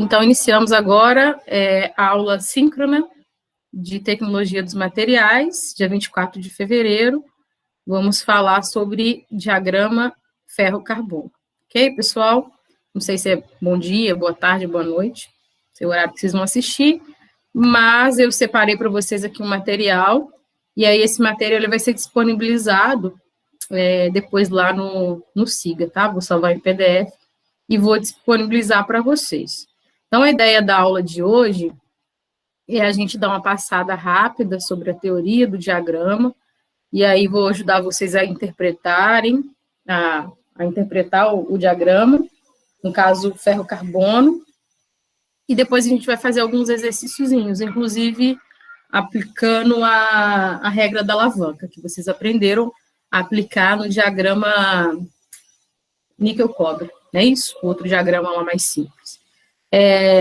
Então, iniciamos agora a aula síncrona de tecnologia dos materiais, dia 24 de fevereiro. Vamos falar sobre diagrama ferro-carbono. Ok, pessoal? Não sei se é bom dia, boa tarde, boa noite, se é o horário que vocês vão assistir, mas eu separei para vocês aqui um material, e aí esse material ele vai ser disponibilizado depois lá no Siga, tá? Vou salvar em PDF e vou disponibilizar para vocês. Então, a ideia da aula de hoje é a gente dar uma passada rápida sobre a teoria do diagrama, e aí vou ajudar vocês a interpretarem, a interpretar o diagrama, no caso, ferro-carbono, e depois a gente vai fazer alguns exercíciozinhos, inclusive aplicando a regra da alavanca, que vocês aprenderam a aplicar no diagrama níquel-cobre, não é isso? O outro diagrama lá mais simples.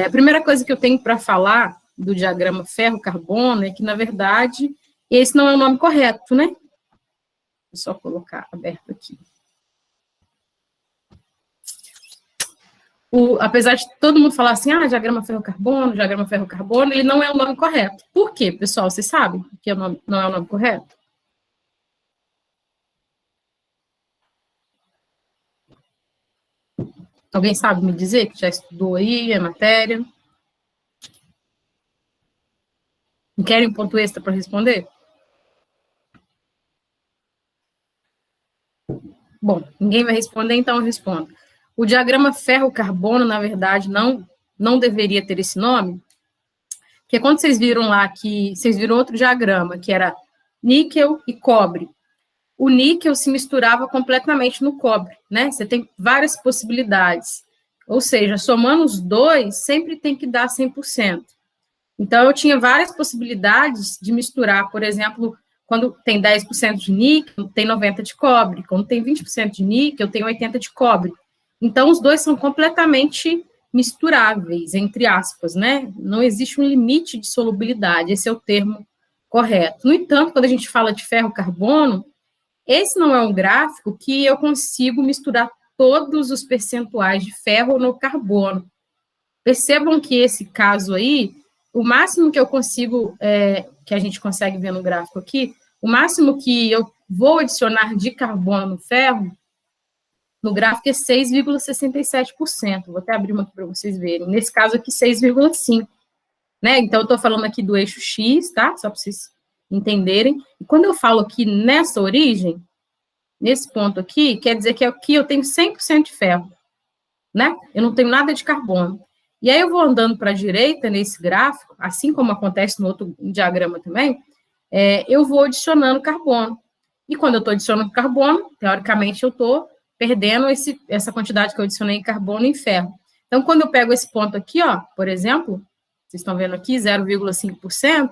A primeira coisa que eu tenho para falar do diagrama ferro-carbono é que, na verdade, esse não é o nome correto, né? Vou só colocar aberto aqui. Apesar de todo mundo falar assim, diagrama ferro-carbono, ele não é o nome correto. Por quê, pessoal? Vocês sabem que não é o nome correto? Alguém sabe me dizer que já estudou aí a matéria? Não querem um ponto extra para responder? Bom, ninguém vai responder, então eu respondo. O diagrama ferro-carbono, na verdade, não deveria ter esse nome, porque quando vocês viram lá que vocês viram outro diagrama, que era níquel e cobre, o níquel se misturava completamente no cobre, né? Você tem várias possibilidades. Ou seja, somando os dois, sempre tem que dar 100%. Então, eu tinha várias possibilidades de misturar, por exemplo, quando tem 10% de níquel, tem 90% de cobre. Quando tem 20% de níquel, tem 80% de cobre. Então, os dois são completamente misturáveis, entre aspas, né? Não existe um limite de solubilidade, esse é o termo correto. No entanto, quando a gente fala de ferro-carbono, esse não é um gráfico que eu consigo misturar todos os percentuais de ferro no carbono. Percebam que esse caso aí, o máximo que eu consigo, que a gente consegue ver no gráfico aqui, o máximo que eu vou adicionar de carbono no ferro, no gráfico é 6,67%. Vou até abrir uma aqui para vocês verem. Nesse caso aqui, 6,5%. Né? Então, eu estou falando aqui do eixo X, tá? Só para vocês entenderem. E quando eu falo aqui nessa origem, nesse ponto aqui, quer dizer que aqui eu tenho 100% de ferro, né? Eu não tenho nada de carbono. E aí eu vou andando para a direita nesse gráfico, assim como acontece no outro diagrama também, eu vou adicionando carbono. E quando eu estou adicionando carbono, teoricamente eu estou perdendo essa quantidade que eu adicionei em carbono em ferro. Então, quando eu pego esse ponto aqui, ó, por exemplo, vocês estão vendo aqui, 0,5%,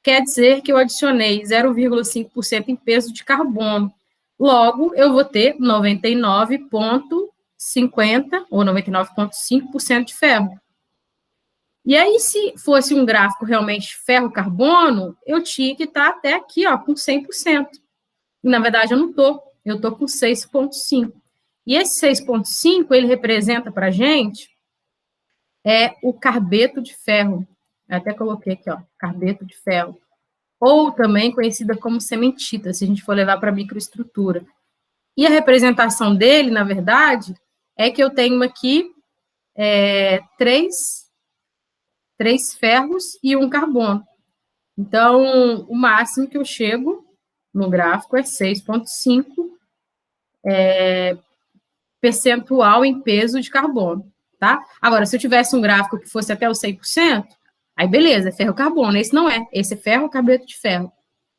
quer dizer que eu adicionei 0,5% em peso de carbono. Logo, eu vou ter 99,50% ou 99,5% de ferro. E aí, se fosse um gráfico realmente ferro-carbono, eu tinha que estar até aqui, ó, com 100%. E, na verdade, eu não estou. Eu estou com 6,5%. E esse 6,5%, ele representa para a gente o carbeto de ferro. Eu até coloquei aqui, ó, carbeto de ferro. Ou também conhecida como cementita, se a gente for levar para a microestrutura. E a representação dele, na verdade, é que eu tenho aqui três ferros e um carbono. Então, o máximo que eu chego no gráfico é 6,5% percentual em peso de carbono, tá? Agora, se eu tivesse um gráfico que fosse até o 100%, aí beleza, é ferro-carbono. Esse não é, esse é ferro-carbeto de ferro.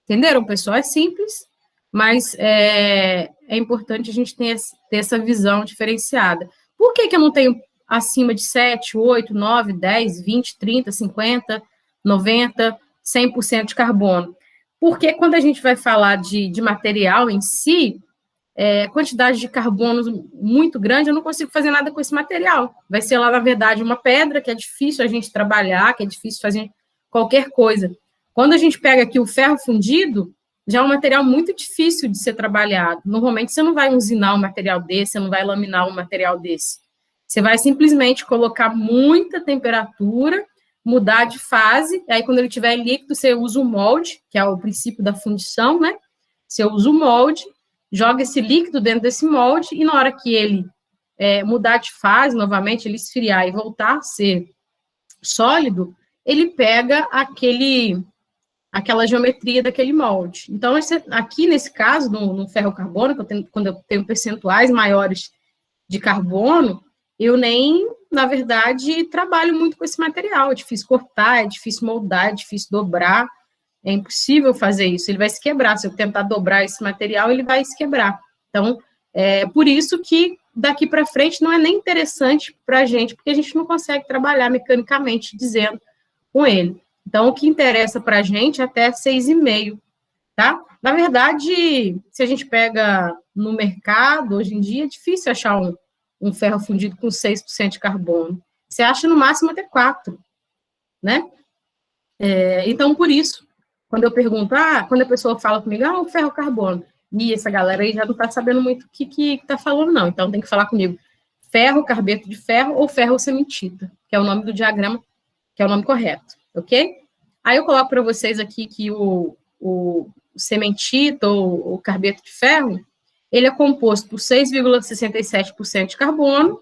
Entenderam, pessoal? É simples, mas é importante a gente ter essa visão diferenciada. Por que eu não tenho acima de 7, 8, 9, 10, 20, 30, 50, 90, 100% de carbono? Porque quando a gente vai falar de material em si, quantidade de carbono muito grande, eu não consigo fazer nada com esse material. Vai ser lá, na verdade, uma pedra que é difícil a gente trabalhar, que é difícil fazer qualquer coisa. Quando a gente pega aqui o ferro fundido, já é um material muito difícil de ser trabalhado. Normalmente, você não vai usinar um material desse, você não vai laminar um material desse. Você vai simplesmente colocar muita temperatura, mudar de fase, aí quando ele estiver líquido, você usa o molde, que é o princípio da fundição, né? Você usa o molde, joga esse líquido dentro desse molde, e na hora que ele mudar de fase novamente, ele esfriar e voltar a ser sólido, ele pega aquela geometria daquele molde. Então, aqui nesse caso, no ferro-carbono, quando eu tenho percentuais maiores de carbono, eu nem, na verdade, trabalho muito com esse material. É difícil cortar, é difícil moldar, é difícil dobrar. É impossível fazer isso. Ele vai se quebrar. Se eu tentar dobrar esse material, ele vai se quebrar. Então, por isso que daqui para frente não é nem interessante para a gente, porque a gente não consegue trabalhar mecanicamente dizendo com ele. Então, o que interessa para a gente é até 6,5, tá? Na verdade, se a gente pega no mercado, hoje em dia, é difícil achar um ferro fundido com 6% de carbono. Você acha no máximo até 4%, né? Então, por isso, quando eu pergunto, quando a pessoa fala comigo, o ferro carbono, e essa galera aí já não está sabendo muito o que está falando, não. Então, tem que falar comigo, ferro, carbeto de ferro ou ferro cementita, que é o nome do diagrama, que é o nome correto, ok? Aí eu coloco para vocês aqui que o cementita ou o carbeto de ferro, ele é composto por 6,67% de carbono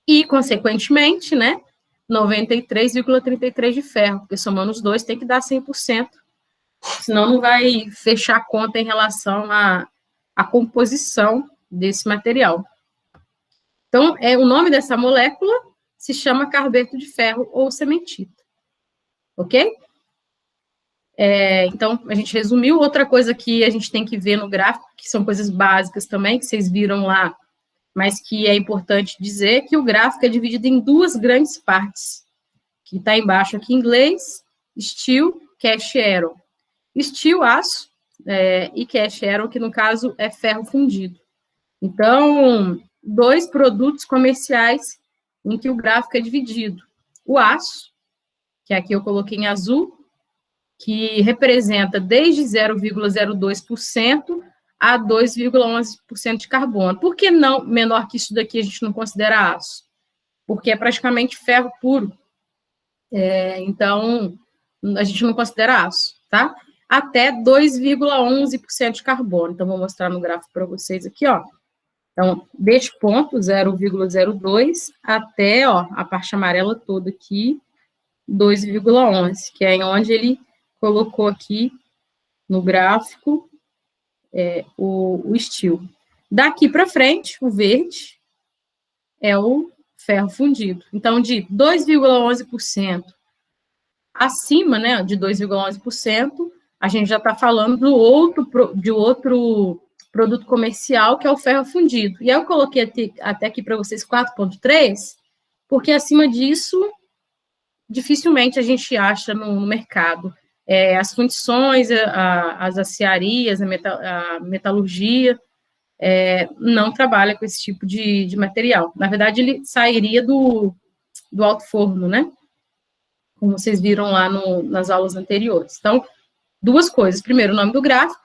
e, consequentemente, né, 93,33% de ferro, porque somando os dois tem que dar 100%, senão não vai fechar a conta em relação à composição desse material. Então, o nome dessa molécula se chama carbeto de ferro ou cementita, ok? Então, a gente resumiu. Outra coisa que a gente tem que ver no gráfico, que são coisas básicas também, que vocês viram lá, mas que é importante dizer, que o gráfico é dividido em duas grandes partes, que está embaixo aqui em inglês, steel, cast iron. Steel, aço, e cast iron, que no caso é ferro fundido. Então, dois produtos comerciais em que o gráfico é dividido. O aço, que aqui eu coloquei em azul, que representa desde 0,02% a 2,11% de carbono. Por que não menor que isso daqui a gente não considera aço? Porque é praticamente ferro puro. Então, a gente não considera aço, tá? Até 2,11% de carbono. Então, vou mostrar no gráfico para vocês aqui, ó. Então, deste ponto, 0,02, até, ó, a parte amarela toda aqui, 2,11, que é onde ele colocou aqui no gráfico o steel. Daqui para frente, o verde é o ferro fundido. Então, de 2,11% acima, né, de 2,11%, a gente já está falando de outro produto comercial, que é o ferro fundido. E aí eu coloquei até aqui para vocês 4,3, porque acima disso, dificilmente a gente acha no mercado. As fundições, as aciarias, a metalurgia, não trabalha com esse tipo de material. Na verdade, ele sairia do alto forno, né? Como vocês viram lá nas aulas anteriores. Então, duas coisas. Primeiro, o nome do gráfico.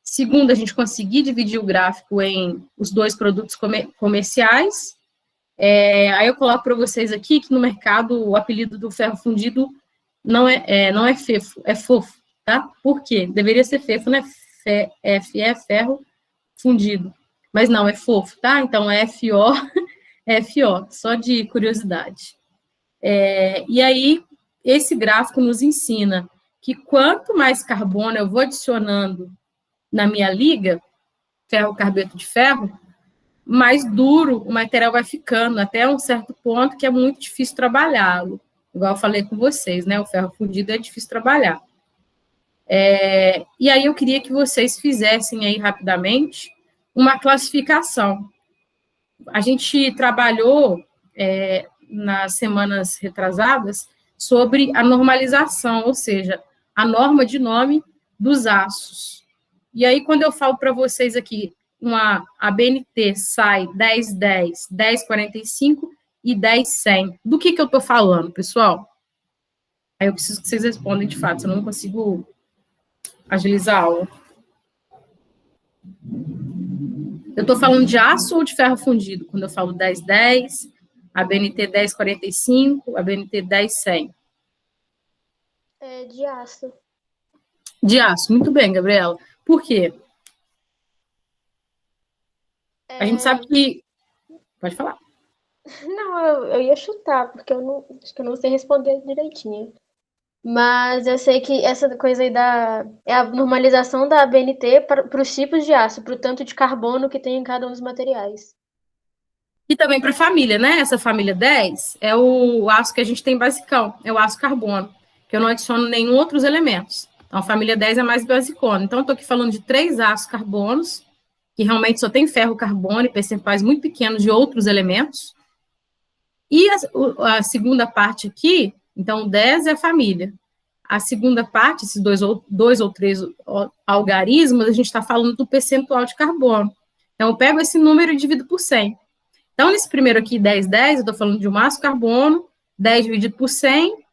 Segundo, a gente conseguir dividir o gráfico em os dois produtos comerciais. Aí eu coloco para vocês aqui que no mercado o apelido do ferro fundido não é fefo, é fofo, tá? Por quê? Deveria ser fefo, né? F é ferro fundido. Mas não, é fofo, tá? Então, FO, FO, só de curiosidade. E aí, esse gráfico nos ensina que quanto mais carbono eu vou adicionando na minha liga, ferro, carbeto de ferro, mais duro o material vai ficando, até um certo ponto que é muito difícil trabalhá-lo. Igual eu falei com vocês, né? O ferro fundido é difícil trabalhar. E aí eu queria que vocês fizessem aí rapidamente uma classificação. A gente trabalhou nas semanas retrasadas sobre a normalização, ou seja, a norma de nome dos aços. E aí, quando eu falo para vocês aqui, a BNT sai 1010, 1045 e 10100. Do que eu estou falando, pessoal? Aí eu preciso que vocês respondam de fato, senão eu não consigo agilizar a aula. Eu estou falando de aço ou de ferro fundido? Quando eu falo 1010, A BNT 1045, a BNT 10-100. De aço. De aço, muito bem, Gabriela. Por quê? A gente sabe que... Pode falar. Não, eu ia chutar, porque acho que eu não sei responder direitinho. Mas eu sei que essa coisa aí é a normalização da BNT para os tipos de aço, para o tanto de carbono que tem em cada um dos materiais. E também para a família, né? Essa família 10 é o aço que a gente tem basicão, é o aço carbono, que eu não adiciono nenhum outros elementos. Então, a família 10 é mais basicona. Então, eu estou aqui falando de 3 aços carbonos, que realmente só tem ferro, carbono e percentuais muito pequenos de outros elementos. E a segunda parte aqui, então, 10 é a família. A segunda parte, esses dois ou três algarismos, a gente está falando do percentual de carbono. Então, eu pego esse número e divido por 100. Então, nesse primeiro aqui, 10-10, eu estou falando de um aço carbono, 10 dividido por 100,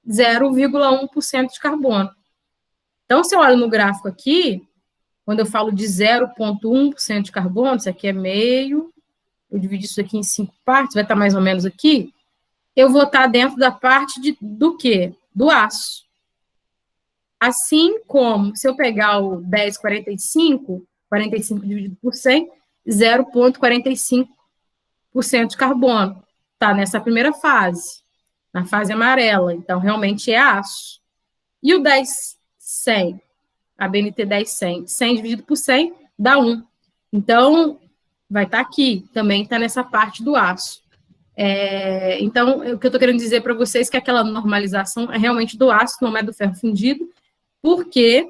0,1% de carbono. Então, se eu olho no gráfico aqui, quando eu falo de 0,1% de carbono, isso aqui é meio, eu dividi isso aqui em 5 partes, vai estar mais ou menos aqui, eu vou estar dentro da parte do quê? Do aço. Assim como, se eu pegar o 10,45, 45 dividido por 100, 0,45% de carbono. Está nessa primeira fase, na fase amarela. Então, realmente é aço. E o 10,100, a BNT 10,100, 100 dividido por 100 dá 1. Então, vai estar aqui, também está nessa parte do aço. Então, o que eu estou querendo dizer para vocês é que aquela normalização é realmente do aço, não é do ferro fundido, porque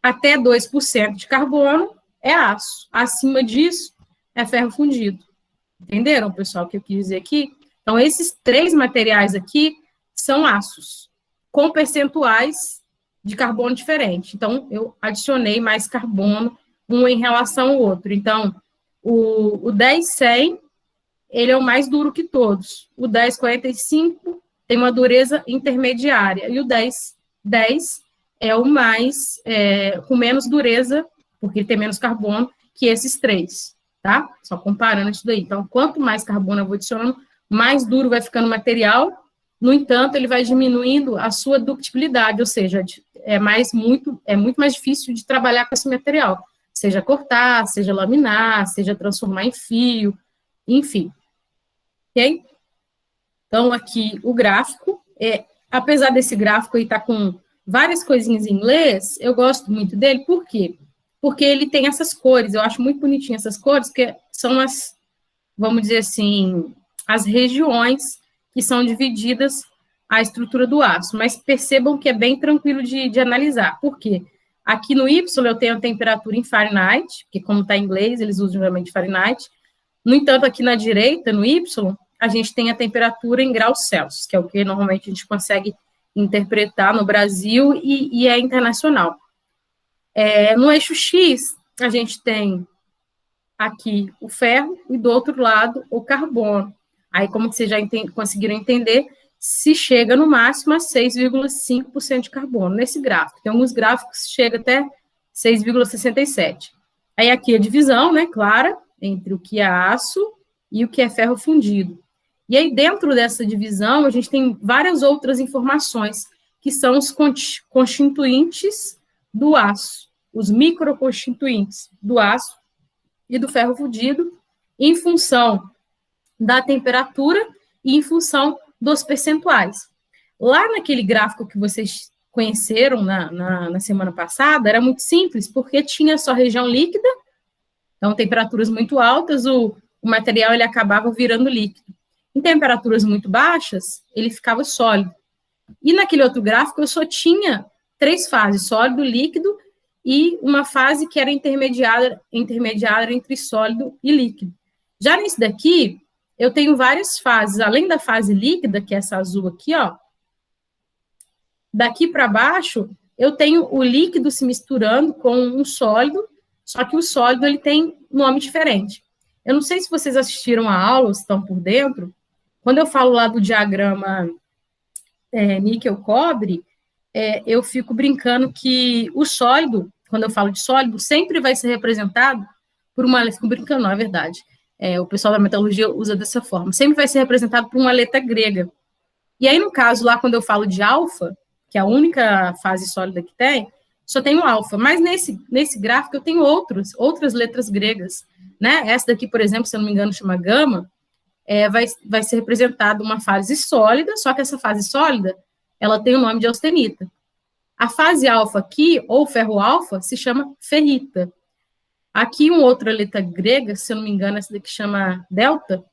até 2% de carbono é aço. Acima disso, é ferro fundido. Entenderam, pessoal, o que eu quis dizer aqui? Então, esses 3 materiais aqui são aços, com percentuais de carbono diferentes. Então, eu adicionei mais carbono, um em relação ao outro. Então, o 10-100, ele é o mais duro que todos. O 10,45 tem uma dureza intermediária. E o 10,10 é o mais, com menos dureza, porque ele tem menos carbono, que esses 3, tá? Só comparando isso daí. Então, quanto mais carbono eu vou adicionando, mais duro vai ficando o material. No entanto, ele vai diminuindo a sua ductibilidade, ou seja, é muito mais difícil de trabalhar com esse material. Seja cortar, seja laminar, seja transformar em fio, enfim. Ok? Então, aqui o gráfico, apesar desse gráfico aí estar com várias coisinhas em inglês, eu gosto muito dele, por quê? Porque ele tem essas cores, eu acho muito bonitinho essas cores, que são as, vamos dizer assim, as regiões que são divididas a estrutura do aço, mas percebam que é bem tranquilo de analisar, por quê? Aqui no Y eu tenho a temperatura em Fahrenheit, que como está em inglês, eles usam geralmente Fahrenheit. No entanto, aqui na direita, no Y, a gente tem a temperatura em graus Celsius, que é o que normalmente a gente consegue interpretar no Brasil e é internacional. No eixo X, a gente tem aqui o ferro e do outro lado o carbono. Aí, como vocês já conseguiram entender, se chega no máximo a 6,5% de carbono nesse gráfico. Tem alguns gráficos que chega até 6,67%. Aí aqui a divisão, né, clara, entre o que é aço e o que é ferro fundido. E aí, dentro dessa divisão, a gente tem várias outras informações, que são os constituintes do aço, os microconstituintes do aço e do ferro fundido, em função da temperatura e em função dos percentuais. Lá naquele gráfico que vocês conheceram na semana passada, era muito simples, porque tinha só região líquida, então temperaturas muito altas, o material ele acabava virando líquido. Em temperaturas muito baixas, ele ficava sólido. E naquele outro gráfico, eu só tinha 3 fases, sólido, líquido, e uma fase que era intermediária entre sólido e líquido. Já nesse daqui, eu tenho várias fases, além da fase líquida, que é essa azul aqui, ó, daqui para baixo, eu tenho o líquido se misturando com um sólido, só que o sólido ele tem nome diferente. Eu não sei se vocês assistiram a aula, ou se estão por dentro. Quando eu falo lá do diagrama níquel-cobre, eu fico brincando que o sólido, quando eu falo de sólido, sempre vai ser representado por uma... Fico brincando, não é verdade. o pessoal da metalurgia usa dessa forma. Sempre vai ser representado por uma letra grega. E aí, no caso, lá quando eu falo de alfa, que é a única fase sólida que tem, só tem o alfa. Mas nesse gráfico eu tenho outras letras gregas, né? Essa daqui, por exemplo, se eu não me engano, chama gama, vai ser representada uma fase sólida, só que essa fase sólida, ela tem o nome de austenita. A fase alfa aqui, ou ferro alfa, se chama ferrita. Aqui, uma outra letra grega, se eu não me engano, essa daqui chama delta,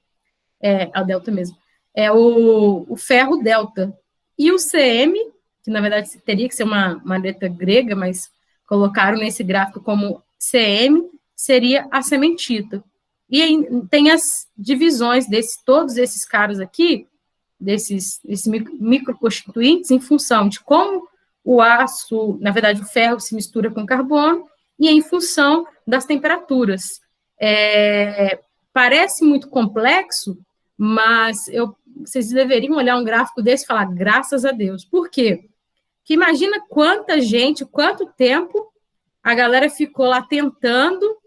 a delta mesmo, é o ferro delta. E o CM, que na verdade teria que ser uma letra grega, mas colocaram nesse gráfico como CM, seria a sementita. E aí tem as divisões todos esses caras aqui, desses microconstituintes, em função de como o aço, na verdade, o ferro se mistura com carbono, e em função das temperaturas. Parece muito complexo, mas vocês deveriam olhar um gráfico desse e falar, graças a Deus. Por quê? Porque imagina quanta gente, quanto tempo a galera ficou lá tentando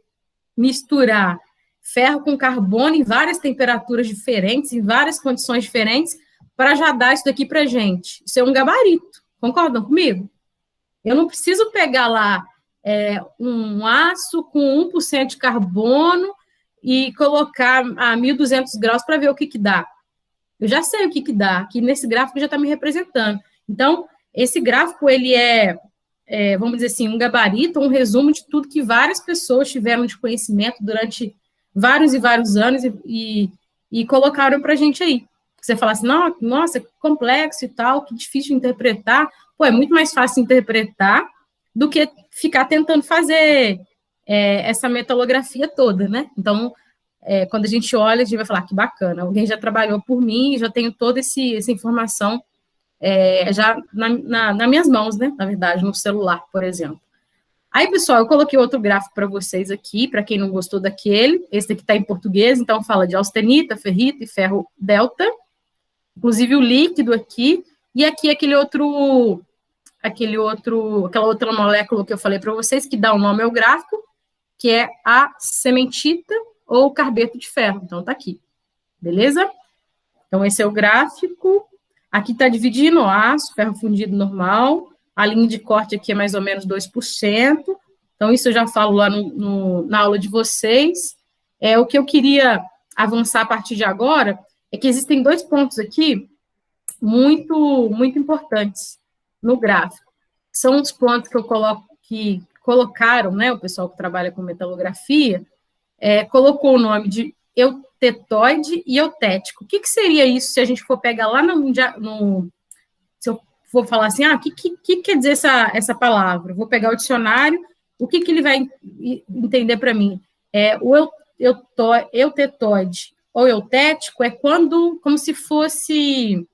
misturar ferro com carbono em várias temperaturas diferentes, em várias condições diferentes, para já dar isso daqui para a gente. Isso é um gabarito. Concordam comigo? Eu não preciso pegar lá um aço com 1% de carbono e colocar a 1.200 graus para ver o que dá. Eu já sei o que dá. Aqui nesse gráfico já está me representando. Então, esse gráfico, ele vamos dizer assim, um gabarito, um resumo de tudo que várias pessoas tiveram de conhecimento durante vários e vários anos e colocaram para a gente aí. Você fala assim, nossa, que complexo e tal, que difícil de interpretar. Pô, é muito mais fácil interpretar do que ficar tentando fazer essa metalografia toda, né? Então, quando a gente olha, a gente vai falar, que bacana, alguém já trabalhou por mim, já tenho toda essa informação já nas minhas mãos, né? Na verdade, no celular, por exemplo. Aí, pessoal, eu coloquei outro gráfico para vocês aqui, para quem não gostou daquele. Esse daqui está em português, então fala de austenita, ferrita e ferro delta. Inclusive o líquido aqui, e aqui aquela outra molécula que eu falei para vocês, que dá o nome ao gráfico, que é a sementita ou carbeto de ferro. Então, tá aqui. Beleza? Então, esse é o gráfico. Aqui está dividindo o aço, ferro fundido normal. A linha de corte aqui é mais ou menos 2%. Então, isso eu já falo lá na aula de vocês. O que eu queria avançar a partir de agora é que existem 2 pontos aqui muito, muito importantes no gráfico. São os pontos que eu coloco, que colocaram, né, o pessoal que trabalha com metalografia, colocou o nome de eutetoide e eutético. O que seria isso se a gente for pegar lá se eu for falar assim, o que quer dizer essa palavra? Vou pegar o dicionário, o que ele vai entender para mim? O eutetoide ou eutético é como se fosse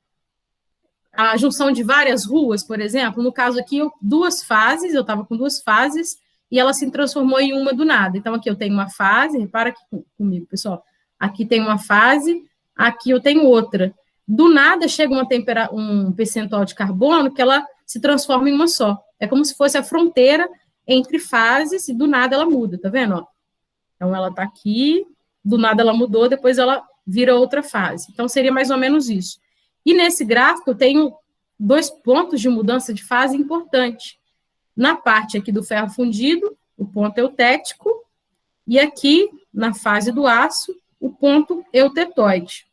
a junção de várias ruas, por exemplo. No caso aqui, eu estava com 2 fases, e ela se transformou em uma do nada. Então, aqui eu tenho uma fase, repara aqui comigo, pessoal. Aqui tem uma fase, aqui eu tenho outra. Do nada, chega um percentual de carbono que ela se transforma em uma só. É como se fosse a fronteira entre fases, e do nada ela muda, tá vendo? Ó? Então, ela está aqui, do nada ela mudou, depois ela vira outra fase. Então, seria mais ou menos isso. E nesse gráfico, eu tenho 2 pontos de mudança de fase importante. Na parte aqui do ferro fundido, o ponto eutético, e aqui, na fase do aço, o ponto eutetoide.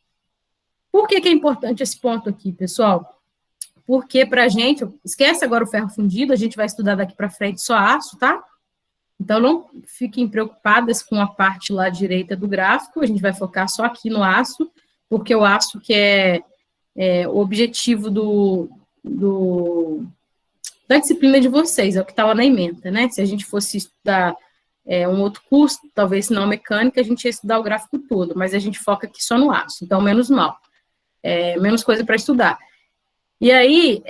Por que é importante esse ponto aqui, pessoal? Porque para a gente, esquece agora o ferro fundido, a gente vai estudar daqui para frente só aço, tá? Então, não fiquem preocupadas com a parte lá direita do gráfico, a gente vai focar só aqui no aço, porque o aço que é o objetivo da disciplina de vocês, é o que está lá na ementa, né? Se a gente fosse estudar um outro curso, talvez não mecânica, a gente ia estudar o gráfico todo, mas a gente foca aqui só no aço, então menos mal, menos coisa para estudar. E aí,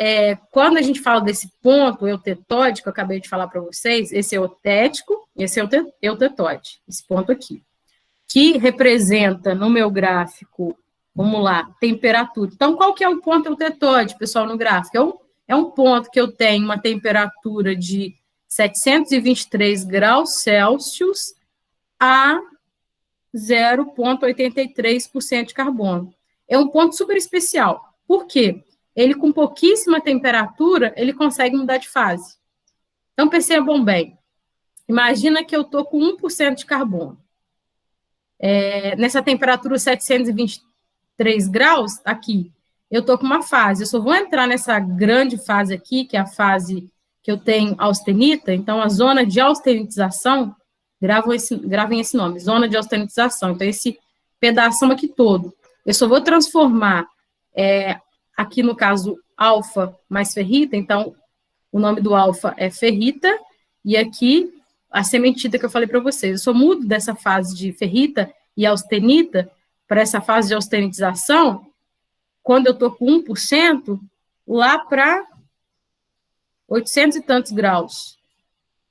quando a gente fala desse ponto eutetóide, que eu acabei de falar para vocês, esse é eutético, esse é eutetóide, esse ponto aqui, que representa no meu gráfico, vamos lá, temperatura. Então, qual que é o ponto eutetóide, pessoal, no gráfico? É um ponto que eu tenho uma temperatura de 723 graus Celsius a 0,83% de carbono. É um ponto super especial. Por quê? Ele, com pouquíssima temperatura, ele consegue mudar de fase. Então, percebam bem. Imagina que eu estou com 1% de carbono. Nessa temperatura 723 graus, aqui, eu estou com uma fase. Eu só vou entrar nessa grande fase aqui, que é a fase que eu tenho austenita. Então, a zona de austenitização, gravem esse nome, zona de austenitização. Então, esse pedaço aqui todo. Eu só vou transformar, aqui no caso, alfa mais ferrita. Então, o nome do alfa é ferrita, e aqui a sementita que eu falei para vocês. Eu só mudo dessa fase de ferrita e austenita para essa fase de austenitização quando eu estou com 1%, lá para 800 e tantos graus.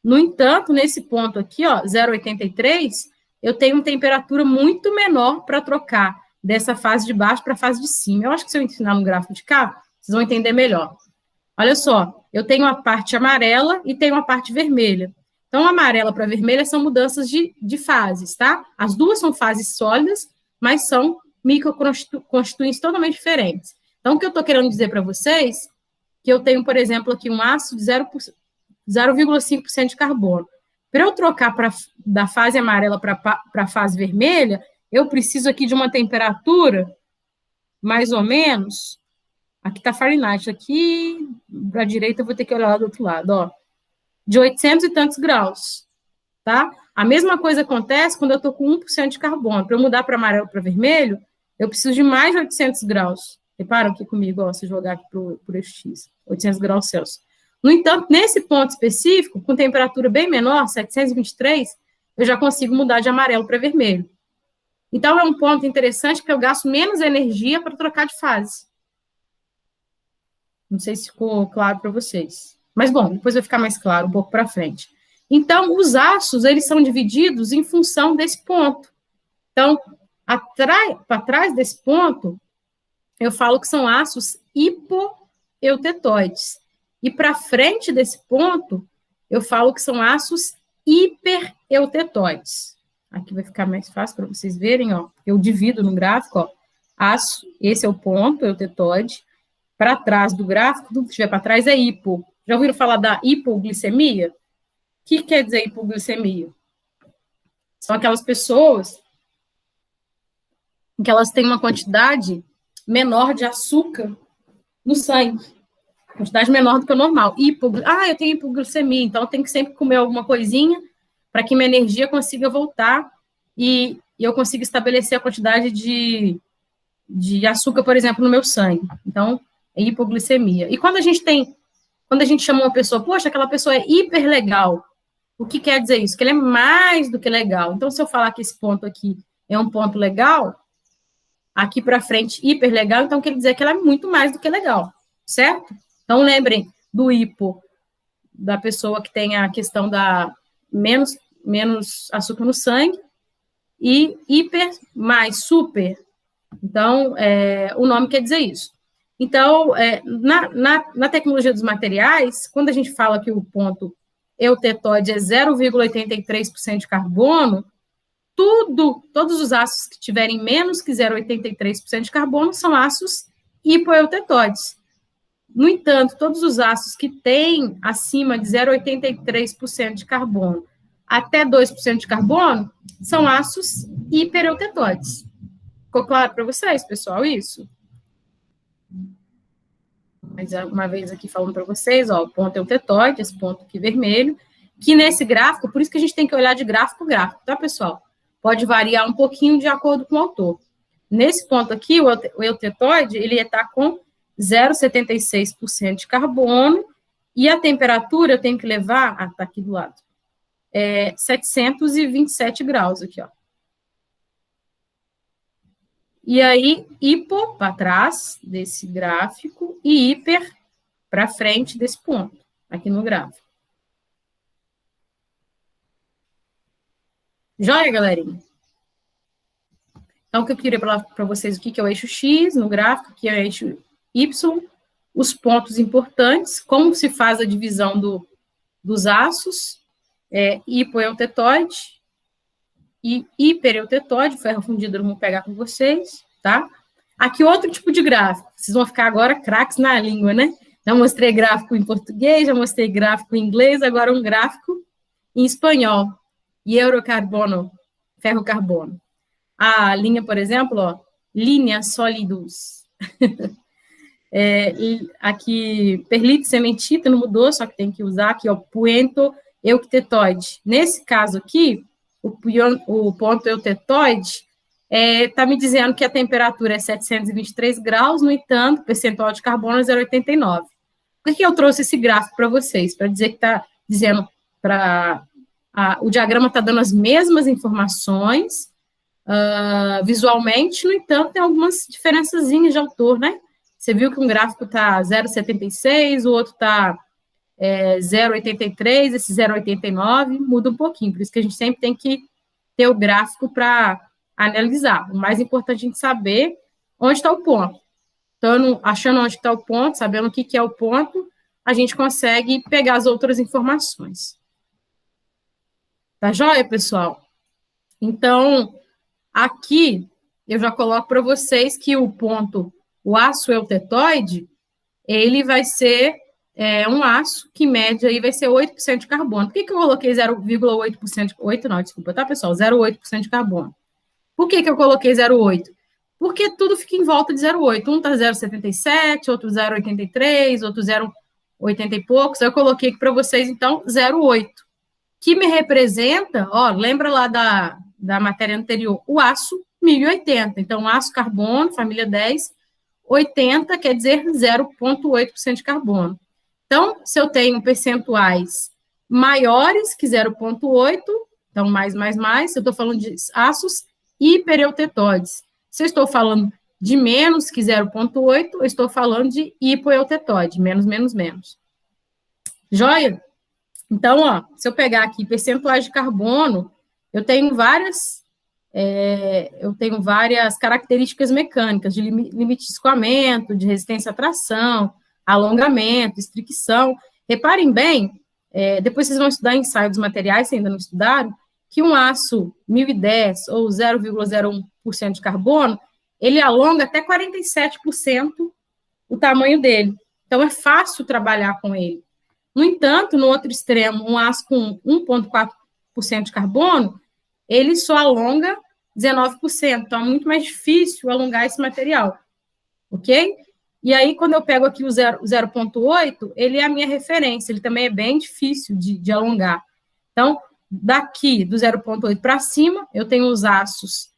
No entanto, nesse ponto aqui, ó, 0,83, eu tenho uma temperatura muito menor para trocar dessa fase de baixo para a fase de cima. Eu acho que se eu ensinar no gráfico de cá, vocês vão entender melhor. Olha só, eu tenho a parte amarela e tenho a parte vermelha. Então, amarela para vermelha são mudanças de fases, tá? As duas são fases sólidas, mas são microconstituintes totalmente diferentes. Então, o que eu estou querendo dizer para vocês, que eu tenho, por exemplo, aqui um ácido de 0,5% de carbono. Para eu trocar da fase amarela para a fase vermelha, eu preciso aqui de uma temperatura, mais ou menos, aqui está Fahrenheit, aqui para a direita eu vou ter que olhar lá do outro lado, ó, de 800 e tantos graus, tá? A mesma coisa acontece quando eu estou com 1% de carbono. Para eu mudar para amarelo para vermelho, eu preciso de mais de 800 graus. Reparam aqui comigo, ó, se jogar aqui por X, 800 graus Celsius. No entanto, nesse ponto específico, com temperatura bem menor, 723, eu já consigo mudar de amarelo para vermelho. Então, é um ponto interessante porque eu gasto menos energia para trocar de fase. Não sei se ficou claro para vocês. Mas, bom, depois vai ficar mais claro um pouco para frente. Então, os ácidos, eles são divididos em função desse ponto. Então, para trás desse ponto, eu falo que são ácidos hipoeutetóides. E para frente desse ponto, eu falo que são ácidos hipereutetóides. Aqui vai ficar mais fácil para vocês verem, ó. Eu divido no gráfico, ó. Ácido, esse é o ponto, eutetóide. Para trás do gráfico, tudo que estiver para trás é hipo. Já ouviram falar da hipoglicemia? O que quer dizer hipoglicemia? São aquelas pessoas que elas têm uma quantidade menor de açúcar no sangue. Quantidade menor do que o normal. Eu tenho hipoglicemia, então eu tenho que sempre comer alguma coisinha para que minha energia consiga voltar e eu consiga estabelecer a quantidade de açúcar, por exemplo, no meu sangue. Então, é hipoglicemia. E quando a gente chama uma pessoa, poxa, aquela pessoa é hiper legal, o que quer dizer isso? Que ele é mais do que legal. Então, se eu falar que esse ponto aqui é um ponto legal, aqui para frente, hiper legal, então quer dizer que ela é muito mais do que legal, certo? Então, lembrem do hipo, da pessoa que tem a questão da menos açúcar no sangue, e hiper mais super. Então, o nome quer dizer isso. Então, na tecnologia dos materiais, quando a gente fala que o ponto eutetóide é 0,83% de carbono, todos os ácidos que tiverem menos que 0,83% de carbono são ácidos hipoeutetóides. No entanto, todos os ácidos que têm acima de 0,83% de carbono até 2% de carbono são ácidos hipereutetóides. Ficou claro para vocês, pessoal, isso? Mais uma vez aqui falando para vocês, ó, o ponto eutetóide, esse ponto aqui vermelho, que nesse gráfico, por isso que a gente tem que olhar de gráfico a gráfico, tá, pessoal? Pode variar um pouquinho de acordo com o autor. Nesse ponto aqui, o eutetóide, ele está com 0,76% de carbono, e a temperatura eu tenho que levar, tá aqui do lado, 727 graus aqui, ó. E aí, hipo para trás desse gráfico e hiper para frente desse ponto, aqui no gráfico. Joia, galerinha? Então, o que eu queria falar para vocês, o que é o eixo X no gráfico, que é o eixo Y, os pontos importantes, como se faz a divisão dos ácidos, hipoeutetóide, e hipereutetóide, ferro fundido eu vou pegar com vocês, tá? Aqui outro tipo de gráfico, vocês vão ficar agora craques na língua, né? Já mostrei gráfico em português, já mostrei gráfico em inglês, agora um gráfico em espanhol. Hierro-carbono, ferro-carbono. A linha, por exemplo, ó, linha solidus. Aqui, perlite cementita, não mudou, só que tem que usar aqui, ó, puento euctetoide. Nesse caso aqui, o ponto eutetoide está me dizendo que a temperatura é 723 graus, no entanto, o percentual de carbono é 0,89. Por que eu trouxe esse gráfico para vocês? Para dizer que está dizendo o diagrama está dando as mesmas informações visualmente, no entanto, tem algumas diferençazinhas de autor, né? Você viu que um gráfico está 0,76, o outro está 0,83, esse 0,89 muda um pouquinho, por isso que a gente sempre tem que ter o gráfico para analisar. O mais importante é a gente saber onde está o ponto. Então, achando onde está o ponto, sabendo o que é o ponto, a gente consegue pegar as outras informações. Tá joia, pessoal? Então, aqui, eu já coloco para vocês que o ponto, o aço eutetoide, ele vai ser um aço que, em média, aí vai ser 8% de carbono. Por que eu coloquei 0,8%? 8 não, desculpa, tá, pessoal? 0,8% de carbono. Por que eu coloquei 0,8%? Porque tudo fica em volta de 0,8. Um está 0,77, outro 0,83, outro 0,80 e poucos. Eu coloquei aqui para vocês, então, 0,8. Que me representa, ó, lembra lá da matéria anterior, o aço 1080. Então, aço carbono, família 10, 80 quer dizer 0,8% de carbono. Então, se eu tenho percentuais maiores que 0,8, então mais, se eu estou falando de aços hipereutetóides. Se eu estou falando de menos que 0,8, eu estou falando de hipoeutetóide, menos. Joia? Então, ó, se eu pegar aqui percentuais de carbono, eu tenho várias características mecânicas, de limite de escoamento, de resistência à tração, alongamento, estricção. Reparem bem, depois vocês vão estudar ensaio dos materiais, se ainda não estudaram, que um aço 1010 ou 0,01% de carbono, ele alonga até 47% o tamanho dele. Então, é fácil trabalhar com ele. No entanto, no outro extremo, um aço com 1,4% de carbono, ele só alonga 19%. Então, é muito mais difícil alongar esse material. Ok? E aí, quando eu pego aqui o 0,8, ele é a minha referência. Ele também é bem difícil de alongar. Então, daqui do 0,8 para cima, eu tenho os aços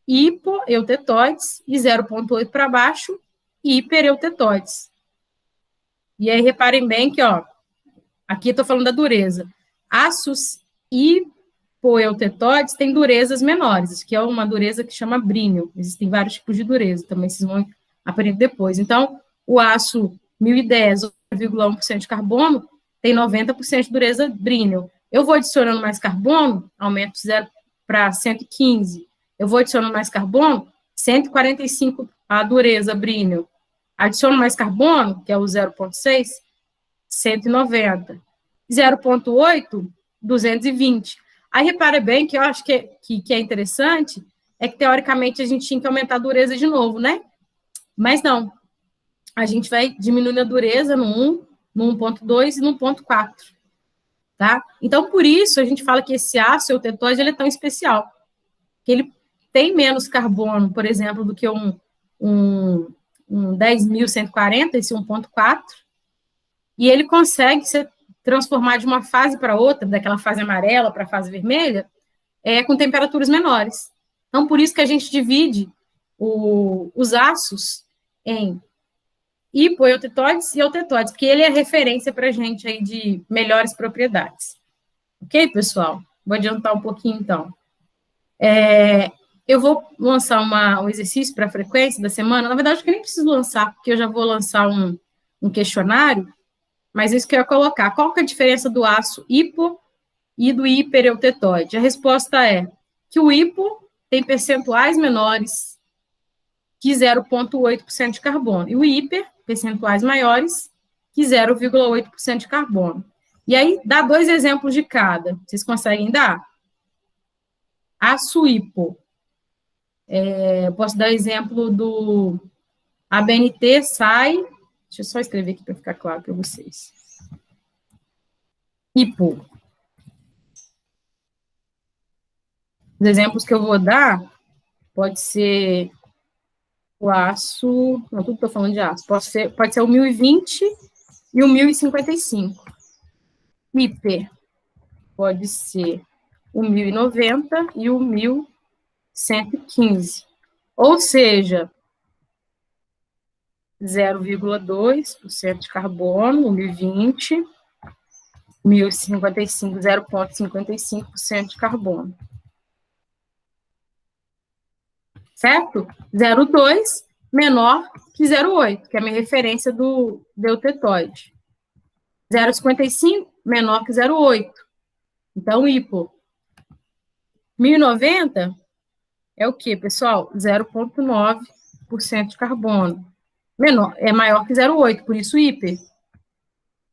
hipoeutetóides e 0,8 para baixo, hipereutetóides. E aí, reparem bem que, ó, aqui eu estou falando da dureza. Aços hipoeutetóides têm durezas menores, que é uma dureza que chama brínio. Existem vários tipos de dureza, também vocês vão aprender depois. Então, o aço 1010, 0,1% de carbono, tem 90% de dureza brínio. Eu vou adicionando mais carbono, aumento 0 para 115. Eu vou adicionando mais carbono, 145 a dureza brínio. Adiciono mais carbono, que é o 0,6, 190. 0,8, 220. Aí, repara bem que eu acho que é interessante, é que, teoricamente, a gente tinha que aumentar a dureza de novo, né? Mas não. A gente vai diminuindo a dureza no 1, no 1,2 e no 1,4. Tá? Então, por isso, a gente fala que esse aço eutetóide ele é tão especial. Que ele tem menos carbono, por exemplo, do que um 10.140, esse 1,4, e ele consegue se transformar de uma fase para outra, daquela fase amarela para a fase vermelha, com temperaturas menores. Então, por isso que a gente divide os aços em hipoeutetóides e eutetóides, porque ele é referência para a gente aí de melhores propriedades. Ok, pessoal? Vou adiantar um pouquinho, então. Eu vou lançar um exercício para a frequência da semana. Na verdade, acho que eu nem preciso lançar, porque eu já vou lançar um questionário, mas isso que eu ia colocar. Qual que é a diferença do aço hipo e do hipereutetóide? A resposta é que o hipo tem percentuais menores que 0,8% de carbono, e o hiper, percentuais maiores que 0,8% de carbono. E aí, dá 2 exemplos de cada. Vocês conseguem dar? Aço hipo. Posso dar exemplo do ABNT sai. Deixa eu só escrever aqui para ficar claro para vocês. Hipo. Os exemplos que eu vou dar pode ser o aço. Não, tudo que eu estou falando de aço. Pode ser o 1020 e o 1055. Hiper pode ser o 1090 e o 1115. Ou seja, 0,2% de carbono, 1020, 1055, 0,55% de carbono. Certo? 0,2 menor que 0,8, que é a minha referência do deutetoide. 0,55 menor que 0,8. Então, hipo. 1090 é o quê, pessoal? 0,9% de carbono. É maior que 0,8, por isso hiper.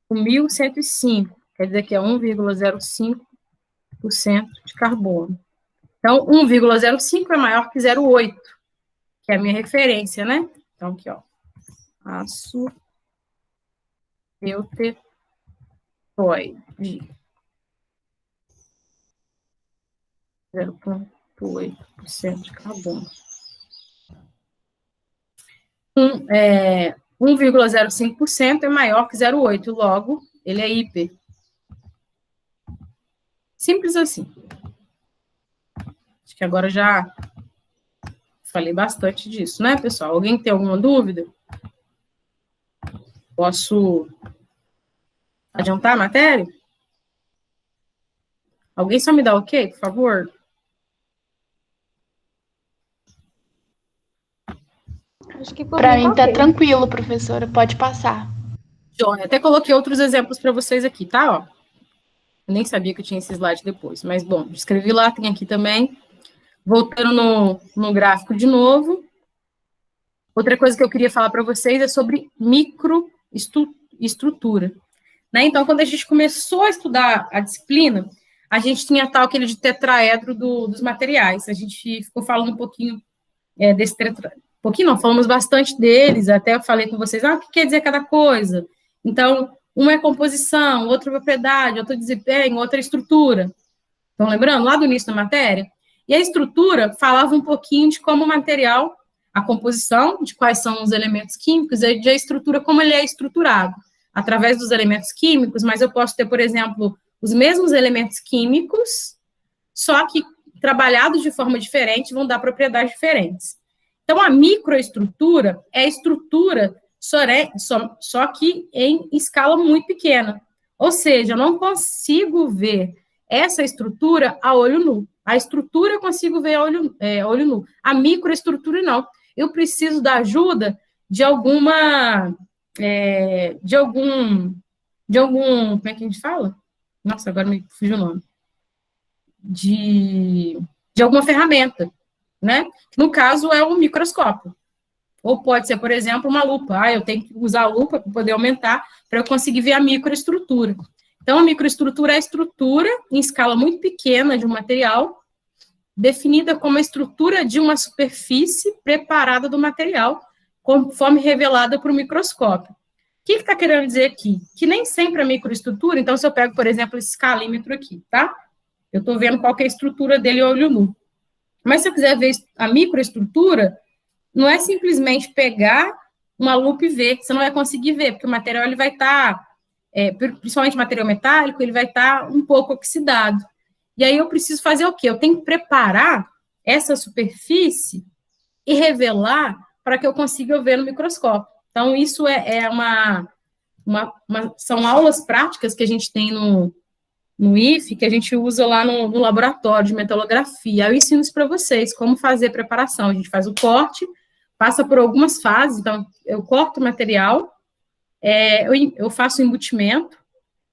O 1105, quer dizer que é 1,05% de carbono. Então, 1,05 é maior que 0,8, que é a minha referência, né? Então, aqui, ó. Aço deutetoide. 0,8% de carbono. 1,05% é maior que 0,8, logo, ele é hiper. Simples assim. Acho que agora já falei bastante disso, né, pessoal? Alguém tem alguma dúvida? Posso adiantar a matéria? Alguém só me dá ok, por favor? Acho que Para mim tá ok. tranquilo, professora, pode passar. Joia, até coloquei outros exemplos para vocês aqui, tá? Ó. Eu nem sabia que eu tinha esse slide depois, mas, bom, escrevi lá, tem aqui também. Voltando no gráfico de novo. Outra coisa que eu queria falar para vocês é sobre microestrutura. Né? Então, quando a gente começou a estudar a disciplina, a gente tinha tal aquele de tetraedro dos materiais. A gente ficou falando um pouquinho desse tetraedro. Um pouquinho não, falamos bastante deles, até eu falei com vocês, o que quer dizer cada coisa? Então, uma é composição, outra é propriedade, outra é desempenho, outra é estrutura. Estão lembrando? Lá do início da matéria? E a estrutura falava um pouquinho de como o material, a composição, de quais são os elementos químicos, e a estrutura, como ele é estruturado, através dos elementos químicos, mas eu posso ter, por exemplo, os mesmos elementos químicos, só que trabalhados de forma diferente, vão dar propriedades diferentes. Então, a microestrutura é a estrutura, só que em escala muito pequena. Ou seja, eu não consigo ver essa estrutura a olho nu. A estrutura eu consigo ver a olho nu. A microestrutura, não. Eu preciso da ajuda de alguma... como é que a gente fala? Nossa, agora me fugiu o nome. De alguma ferramenta, né? No caso, é um microscópio. Ou pode ser, por exemplo, uma lupa. Eu tenho que usar a lupa para poder aumentar, para eu conseguir ver a microestrutura. Então, a microestrutura é a estrutura em escala muito pequena de um material, definida como a estrutura de uma superfície preparada do material, conforme revelada por um microscópio. O que está querendo dizer aqui? Que nem sempre a microestrutura, então, se eu pego, por exemplo, esse calímetro aqui, tá? Eu estou vendo qual que é a estrutura dele a olho nu. Mas se eu quiser ver a microestrutura, não é simplesmente pegar uma lupa e ver, você não vai conseguir ver, porque o material ele vai estar, principalmente material metálico, ele vai estar um pouco oxidado. E aí eu preciso fazer o quê? Eu tenho que preparar essa superfície e revelar para que eu consiga ver no microscópio. Então, isso são aulas práticas que a gente tem no IFE, que a gente usa lá no laboratório de metalografia. Eu ensino isso para vocês, como fazer preparação. A gente faz o corte, passa por algumas fases, então, eu corto o material, eu faço o embutimento,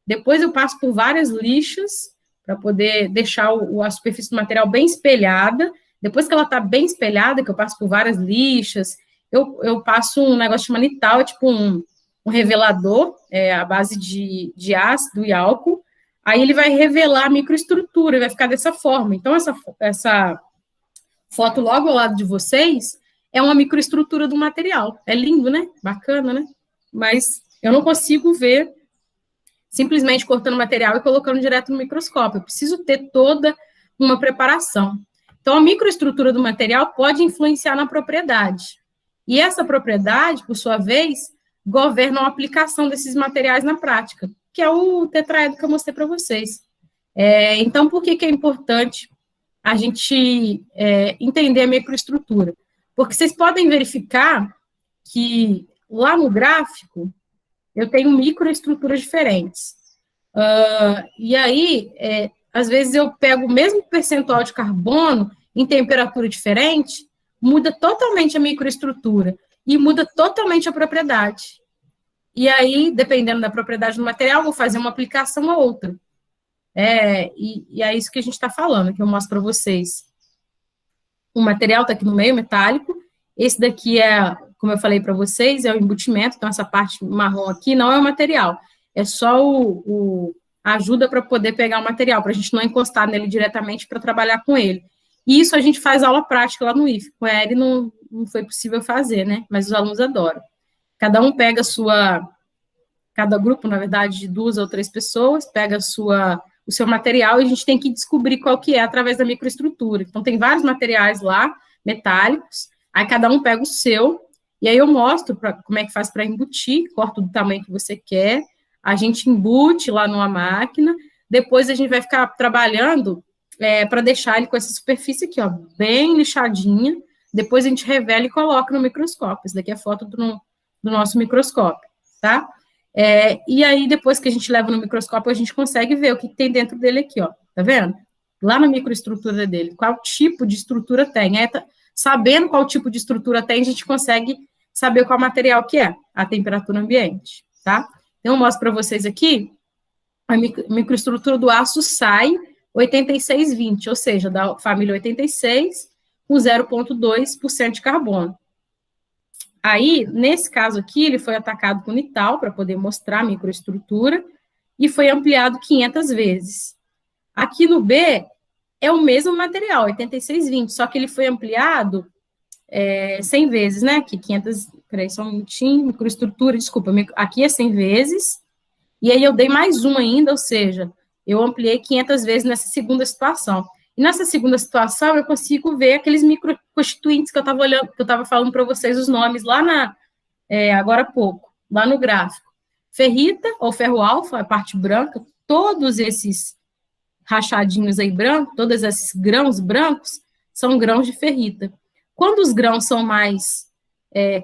depois eu passo por várias lixas, para poder deixar a superfície do material bem espelhada. Depois que ela está bem espelhada, que eu passo por várias lixas, eu passo um negócio chamado nital, tipo um revelador, à base de ácido e álcool. Aí ele vai revelar a microestrutura, e vai ficar dessa forma. Então, essa foto logo ao lado de vocês é uma microestrutura do material. É lindo, né? Bacana, né? Mas eu não consigo ver simplesmente cortando material e colocando direto no microscópio. Eu preciso ter toda uma preparação. Então, a microestrutura do material pode influenciar na propriedade. E essa propriedade, por sua vez, governa a aplicação desses materiais na prática, que é o tetraedro que eu mostrei para vocês. Então, por que é importante a gente entender a microestrutura? Porque vocês podem verificar que lá no gráfico eu tenho microestruturas diferentes. E aí, às vezes eu pego o mesmo percentual de carbono em temperatura diferente, muda totalmente a microestrutura e muda totalmente a propriedade. E aí, dependendo da propriedade do material, vou fazer uma aplicação a outra. E é isso que a gente está falando, que eu mostro para vocês. O material está aqui no meio, metálico. Esse daqui como eu falei para vocês, é o embutimento. Então, essa parte marrom aqui não é o material. É só a ajuda para poder pegar o material, para a gente não encostar nele diretamente para trabalhar com ele. E isso a gente faz aula prática lá no IF. Com a Eri não foi possível fazer, né? Mas os alunos adoram. Cada um pega cada grupo, na verdade, de 2 ou 3 pessoas, pega o seu material e a gente tem que descobrir qual que é através da microestrutura. Então, tem vários materiais lá, metálicos, aí cada um pega o seu, e aí eu mostro como é que faz para embutir, corta do tamanho que você quer, a gente embute lá numa máquina, depois a gente vai ficar trabalhando para deixar ele com essa superfície aqui, ó, bem lixadinha, depois a gente revela e coloca no microscópio. Essa daqui é a foto do nosso microscópio, tá? E aí, depois que a gente leva no microscópio, a gente consegue ver o que tem dentro dele aqui, ó, tá vendo? Lá na microestrutura dele, qual tipo de estrutura tem. Sabendo qual tipo de estrutura tem, a gente consegue saber qual material que é, a temperatura ambiente, tá? Então, eu mostro para vocês aqui, a microestrutura do aço sai 8620, ou seja, da família 86, com 0,2% de carbono. Aí, nesse caso aqui, ele foi atacado com nital, para poder mostrar a microestrutura, e foi ampliado 500 vezes. Aqui no B, é o mesmo material, 8620, só que ele foi ampliado 100 vezes, né? Aqui, 500, peraí, só um minutinho, microestrutura, desculpa, aqui é 100 vezes, e aí eu dei mais um ainda, ou seja, eu ampliei 500 vezes nessa segunda situação. E nessa segunda situação, eu consigo ver aqueles microconstituintes que eu estava olhando, que eu estava falando para vocês os nomes lá agora há pouco, lá no gráfico. Ferrita, ou ferro alfa, a parte branca, todos esses rachadinhos aí brancos, todos esses grãos brancos, são grãos de ferrita. Quando os grãos são mais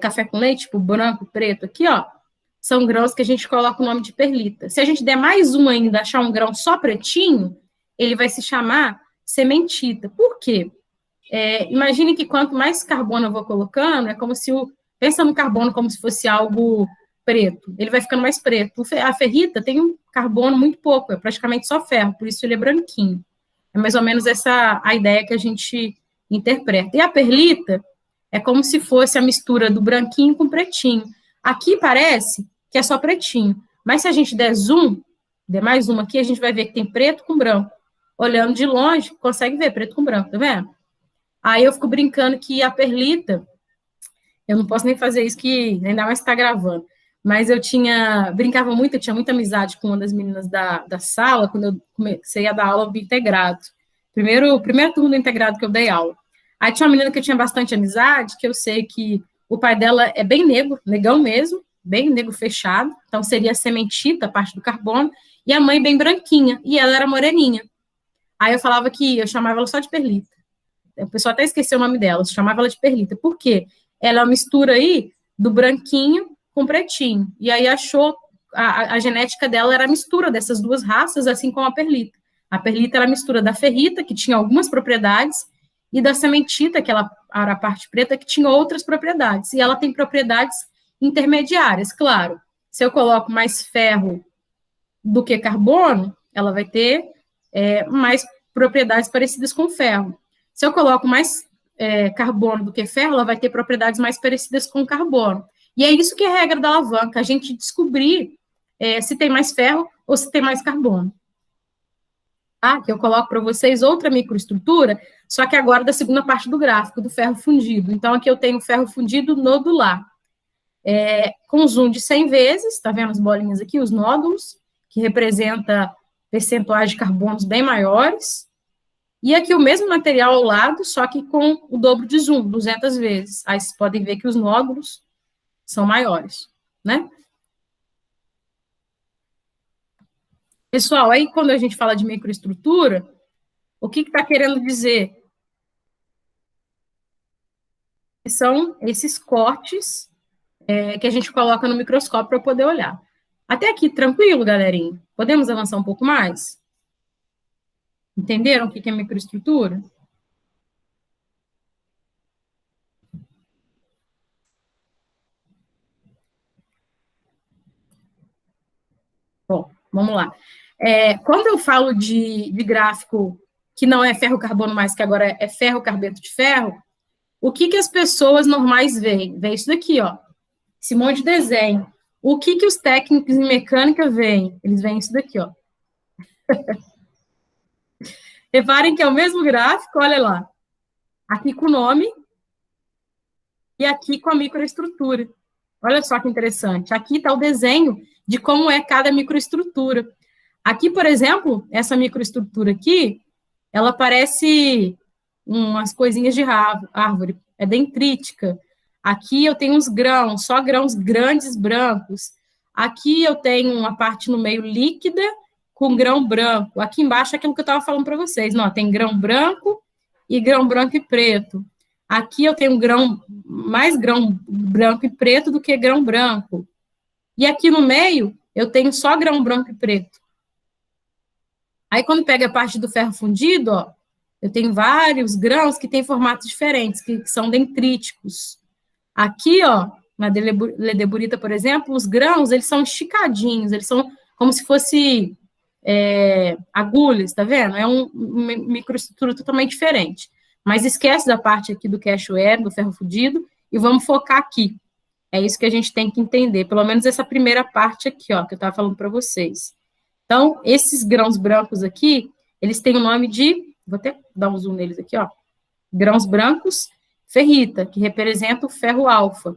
café com leite, tipo branco, preto, aqui, ó, são grãos que a gente coloca o nome de perlita. Se a gente der mais um ainda, achar um grão só pretinho, ele vai se chamar sementita. Por quê? Imagine que quanto mais carbono eu vou colocando, é como se pensa no carbono como se fosse algo preto. Ele vai ficando mais preto. A ferrita tem um carbono muito pouco, é praticamente só ferro, por isso ele é branquinho. É mais ou menos essa a ideia que a gente interpreta. E a perlita é como se fosse a mistura do branquinho com o pretinho. Aqui parece que é só pretinho, mas se a gente der zoom, der mais uma aqui, a gente vai ver que tem preto com branco. Olhando de longe, consegue ver preto com branco, tá vendo? Aí eu fico brincando que a perlita, eu não posso nem fazer isso, que ainda mais está gravando, mas brincava muito, eu tinha muita amizade com uma das meninas da sala, quando eu comecei a dar aula do integrado. Primeiro turno do integrado que eu dei aula. Aí tinha uma menina que eu tinha bastante amizade, que eu sei que o pai dela é bem negro, negão mesmo, bem negro fechado, então seria a sementita, a parte do carbono, e a mãe bem branquinha, e ela era moreninha. Aí eu chamava ela só de perlita. O pessoal até esqueceu o nome dela, eu chamava ela de perlita. Por quê? Ela é uma mistura aí do branquinho com pretinho. E aí achou, a genética dela era a mistura dessas duas raças, assim como a perlita. A perlita era a mistura da ferrita, que tinha algumas propriedades, e da sementita, que ela era a parte preta, que tinha outras propriedades. E ela tem propriedades intermediárias, claro. Se eu coloco mais ferro do que carbono, ela vai ter mais propriedades parecidas com ferro. Se eu coloco mais carbono do que ferro, ela vai ter propriedades mais parecidas com carbono. E é isso que é a regra da alavanca, a gente descobrir se tem mais ferro ou se tem mais carbono. tá? Que eu coloco para vocês outra microestrutura, só que agora da segunda parte do gráfico, do ferro fundido. Então, aqui eu tenho o ferro fundido nodular. Com zoom de 100 vezes, tá vendo as bolinhas aqui, os nódulos, que representa percentuais de carbonos bem maiores. E aqui o mesmo material ao lado, só que com o dobro de zoom, 200 vezes. Aí vocês podem ver que os nódulos são maiores, né? Pessoal, aí quando a gente fala de microestrutura, o que está querendo dizer? São esses cortes que a gente coloca no microscópio para poder olhar. Até aqui, tranquilo, galerinha? Podemos avançar um pouco mais? Entenderam o que é microestrutura? Bom, vamos lá. Quando eu falo de gráfico que não é ferro-carbono mais, que agora é ferro-carbeto de ferro, o que as pessoas normais veem? Vê isso daqui, ó. Esse monte de desenho. O que os técnicos em mecânica veem? Eles veem isso daqui, ó. Reparem que é o mesmo gráfico, olha lá. Aqui com o nome e aqui com a microestrutura. Olha só que interessante. Aqui está o desenho de como é cada microestrutura. Aqui, por exemplo, essa microestrutura aqui, ela parece umas coisinhas de árvore, é dendrítica. Aqui eu tenho uns grãos, só grãos grandes brancos. Aqui eu tenho uma parte no meio líquida com grão branco. Aqui embaixo é aquilo que eu estava falando para vocês. Não, tem grão branco e preto. Aqui eu tenho mais grão branco e preto do que grão branco. E aqui no meio eu tenho só grão branco e preto. Aí quando pega a parte do ferro fundido, ó, eu tenho vários grãos que têm formatos diferentes, que são dendríticos. Aqui, ó, na ledeburita, por exemplo, os grãos, eles são esticadinhos, eles são como se fosse agulhas, tá vendo? É uma microestrutura totalmente diferente. Mas esquece da parte aqui do cachoeiro, do ferro fundido, e vamos focar aqui. É isso que a gente tem que entender, pelo menos essa primeira parte aqui, ó, que eu estava falando para vocês. Então, esses grãos brancos aqui, eles têm o nome de, vou até dar um zoom neles aqui, ó, grãos brancos, ferrita, que representa o ferro alfa.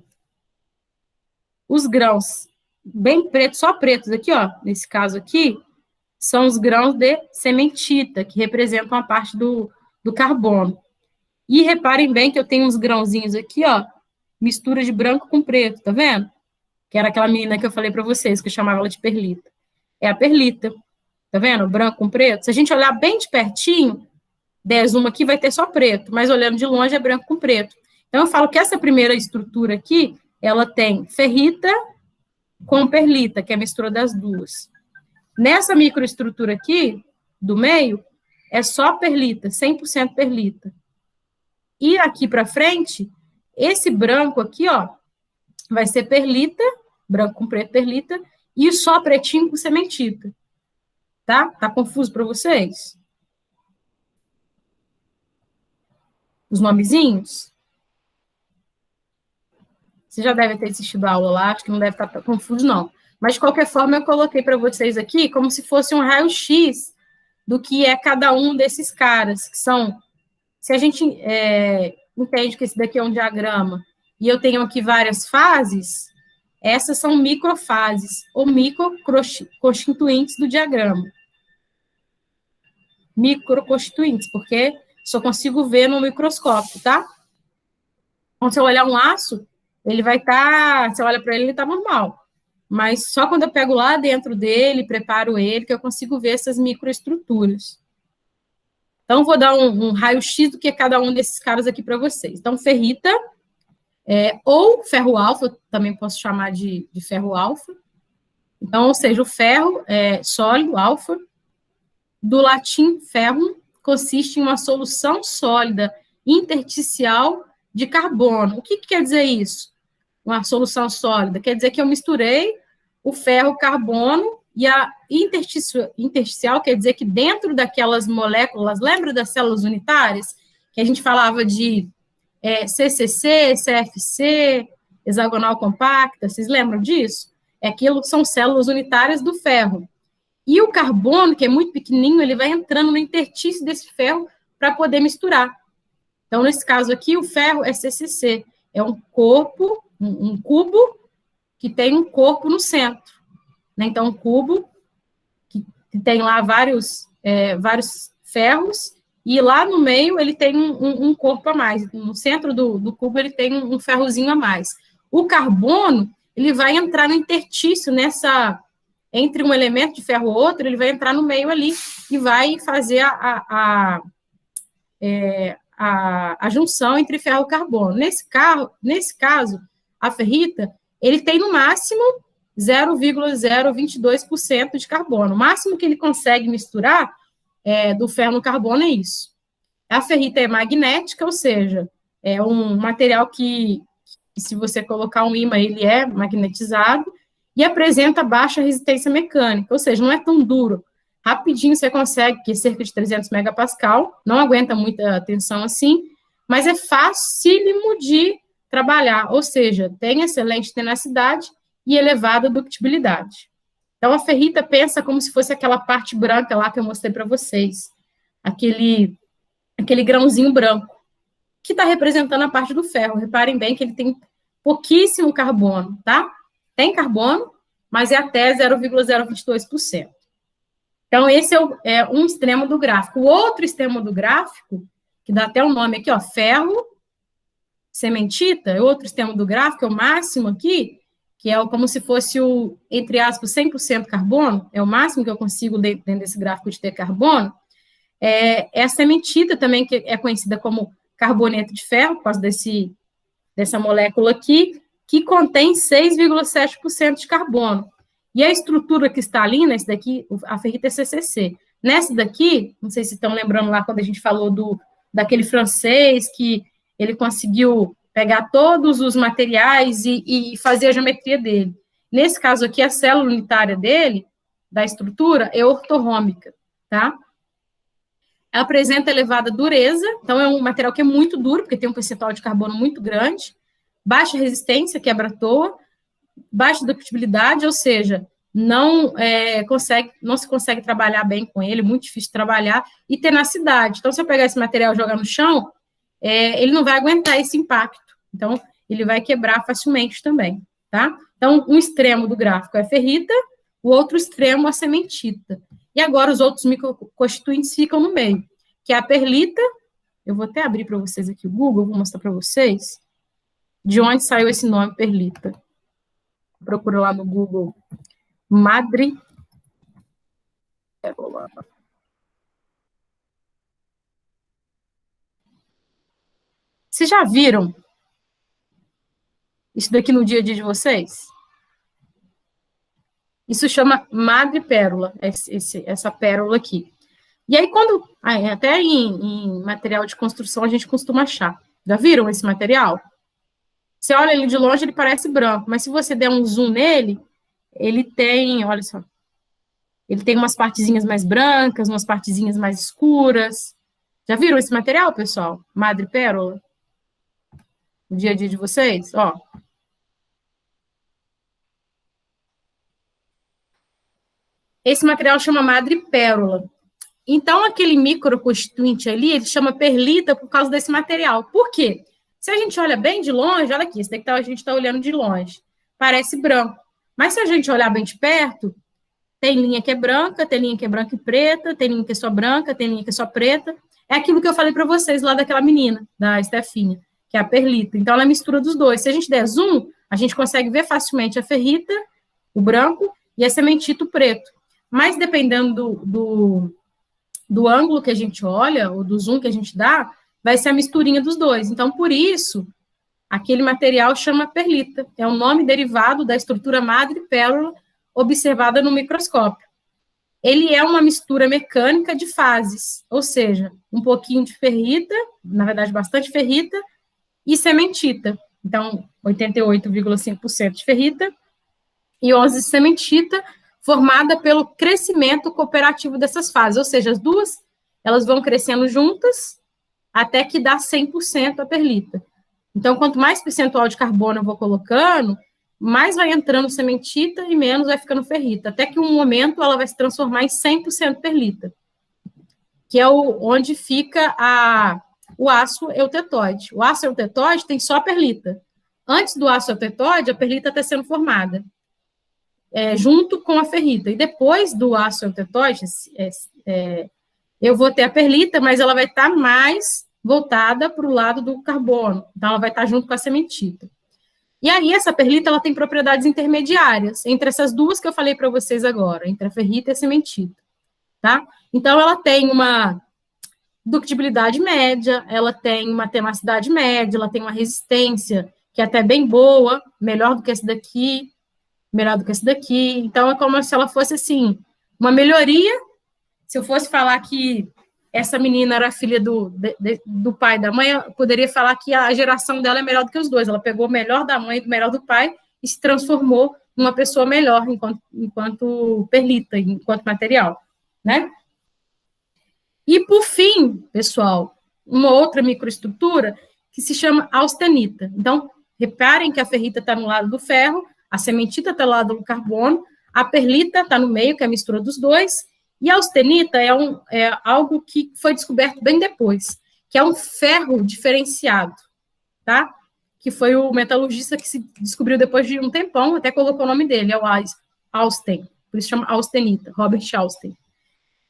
Os grãos bem pretos, só pretos aqui, ó, nesse caso aqui, são os grãos de cementita, que representam a parte do carbono. E reparem bem que eu tenho uns grãozinhos aqui, ó, mistura de branco com preto, tá vendo? Que era aquela menina que eu falei para vocês, que eu chamava ela de perlita. É a perlita, tá vendo? Branco com preto. Se a gente olhar bem de pertinho, der zoom aqui, vai ter só preto, mas olhando de longe é branco com preto. Então, eu falo que essa primeira estrutura aqui, ela tem ferrita com perlita, que é a mistura das duas. Nessa microestrutura aqui, do meio, é só perlita, 100% perlita. E aqui para frente, esse branco aqui, ó, vai ser perlita, branco com preto, perlita, e só pretinho com cementita. Tá? Tá confuso para vocês? Os nomezinhos? Você já deve ter assistido a aula lá, acho que não deve estar confuso, não. Mas, de qualquer forma, eu coloquei para vocês aqui como se fosse um raio-x do que é cada um desses caras, que são... Se a gente entende que esse daqui é um diagrama, e eu tenho aqui várias fases, essas são microfases, ou microconstituintes do diagrama. Microconstituintes, porque só consigo ver no microscópio, tá? Então, se eu olhar um aço, ele vai estar... você olha para ele, ele está normal. Mas só quando eu pego lá dentro dele, preparo ele, que eu consigo ver essas microestruturas. Então, vou dar um raio-x do que é cada um desses caras aqui para vocês. Então, ferrita, ou ferro alfa, também posso chamar de ferro alfa. Então, ou seja, o ferro sólido, alfa, do latim ferrum, consiste em uma solução sólida intersticial de carbono. O que quer dizer isso? Uma solução sólida? Quer dizer que eu misturei o ferro carbono e a intersticial quer dizer que dentro daquelas moléculas, lembra das células unitárias? Que a gente falava de CCC, CFC, hexagonal compacta, vocês lembram disso? Aquilo são células unitárias do ferro. E o carbono, que é muito pequenininho, ele vai entrando no interstício desse ferro para poder misturar. Então, nesse caso aqui, o ferro é CCC, é um corpo, um cubo que tem um corpo no centro. Né? Então, um cubo que tem lá vários ferros, e lá no meio ele tem um corpo a mais. No centro do cubo ele tem um ferrozinho a mais. O carbono, ele vai entrar no interstício entre um elemento de ferro e outro, ele vai entrar no meio ali e vai fazer a junção entre ferro e carbono. Nesse caso, a ferrita, ele tem no máximo 0,022% de carbono. O máximo que ele consegue misturar do ferro no carbono é isso. A ferrita é magnética, ou seja, é um material que se você colocar um ímã, ele é magnetizado, e apresenta baixa resistência mecânica, ou seja, não é tão duro. Rapidinho você consegue, que é cerca de 300 megapascal, não aguenta muita tensão assim, mas é facílimo de trabalhar, ou seja, tem excelente tenacidade e elevada ductibilidade. Então, a ferrita pensa como se fosse aquela parte branca lá que eu mostrei para vocês, aquele grãozinho branco, que está representando a parte do ferro. Reparem bem que ele tem pouquíssimo carbono, tá? Tem carbono, mas é até 0,022%. Então, esse é um extremo do gráfico. O outro extremo do gráfico, que dá até o nome aqui, ó, ferro, cementita, outro extremo do gráfico, é o máximo aqui, que é como se fosse o, entre aspas, 100% carbono, é o máximo que eu consigo dentro desse gráfico de ter carbono, é a cementita também, que é conhecida como carboneto de ferro, por causa dessa molécula aqui, que contém 6,7% de carbono. E a estrutura cristalina, esse daqui, a ferrita é CCC. Nessa daqui, não sei se estão lembrando lá quando a gente falou daquele francês que ele conseguiu pegar todos os materiais e fazer a geometria dele. Nesse caso aqui, a célula unitária dele, da estrutura, é ortorrômica, tá? Ela apresenta elevada dureza, então é um material que é muito duro, porque tem um percentual de carbono muito grande, baixa resistência, quebra à toa, baixa ductibilidade, ou seja, não se consegue trabalhar bem com ele, muito difícil de trabalhar, e tenacidade. Então, se eu pegar esse material e jogar no chão, ele não vai aguentar esse impacto. Então, ele vai quebrar facilmente também, tá? Então, um extremo do gráfico é a ferrita, o outro extremo é a cementita. E agora, os outros microconstituintes ficam no meio, que é a perlita. Eu vou até abrir para vocês aqui o Google, vou mostrar para vocês de onde saiu esse nome, perlita. Procura lá no Google, madrepérola. Vocês já viram isso daqui no dia a dia de vocês? Isso chama madrepérola, essa pérola aqui. E aí, até em material de construção, a gente costuma achar. Já viram esse material? Você olha ele de longe, ele parece branco, mas se você der um zoom nele, ele tem, olha só, ele tem umas partezinhas mais brancas, umas partezinhas mais escuras. Já viram esse material, pessoal? Madrepérola? No dia a dia de vocês? Ó. Esse material chama madrepérola. Então, aquele microconstituinte ali, ele chama perlita por causa desse material. Por quê? Se a gente olha bem de longe, olha aqui, esse daqui a gente está olhando de longe, parece branco. Mas se a gente olhar bem de perto, tem linha que é branca, tem linha que é branca e preta, tem linha que é só branca, tem linha que é só preta. É aquilo que eu falei para vocês lá daquela menina, da Estefinha, que é a perlita. Então, ela é a mistura dos dois. Se a gente der zoom, a gente consegue ver facilmente a ferrita, o branco, e a cementita, o preto. Mas, dependendo do ângulo que a gente olha, ou do zoom que a gente dá, vai ser a misturinha dos dois. Então, por isso, aquele material chama perlita. É um nome derivado da estrutura madrepérola observada no microscópio. Ele é uma mistura mecânica de fases, ou seja, um pouquinho de ferrita, na verdade, bastante ferrita, e cementita. Então, 88,5% de ferrita e 11% de cementita, formada pelo crescimento cooperativo dessas fases, ou seja, as duas, elas vão crescendo juntas até que dá 100% a perlita. Então, quanto mais percentual de carbono eu vou colocando, mais vai entrando cementita e menos vai ficando ferrita, até que um momento ela vai se transformar em 100% perlita, que é onde fica o aço eutetóide. O aço eutetóide tem só a perlita. Antes do aço eutetóide, a perlita está sendo formada, junto com a ferrita. E depois do aço eutetóide, eu vou ter a perlita, mas ela vai estar mais voltada para o lado do carbono. Então, ela vai estar junto com a cementita. E aí, essa perlita, ela tem propriedades intermediárias entre essas duas que eu falei para vocês agora, entre a ferrita e a cementita, tá? Então, ela tem uma ductibilidade média, ela tem uma tenacidade média, ela tem uma resistência que é até bem boa, melhor do que esse daqui. Então, é como se ela fosse, assim, uma melhoria. Se eu fosse falar que essa menina era filha do pai e da mãe, eu poderia falar que a geração dela é melhor do que os dois. Ela pegou o melhor da mãe e o melhor do pai e se transformou numa pessoa melhor enquanto perlita, enquanto material, né? E, por fim, pessoal, uma outra microestrutura que se chama austenita. Então, reparem que a ferrita está no lado do ferro, a cementita está no lado do carbono, a perlita está no meio, que é a mistura dos dois, e a austenita é algo que foi descoberto bem depois, que é um ferro diferenciado, tá? Que foi o metalurgista que se descobriu depois de um tempão, até colocou o nome dele, é o Austen, por isso chama austenita, Robert Austen.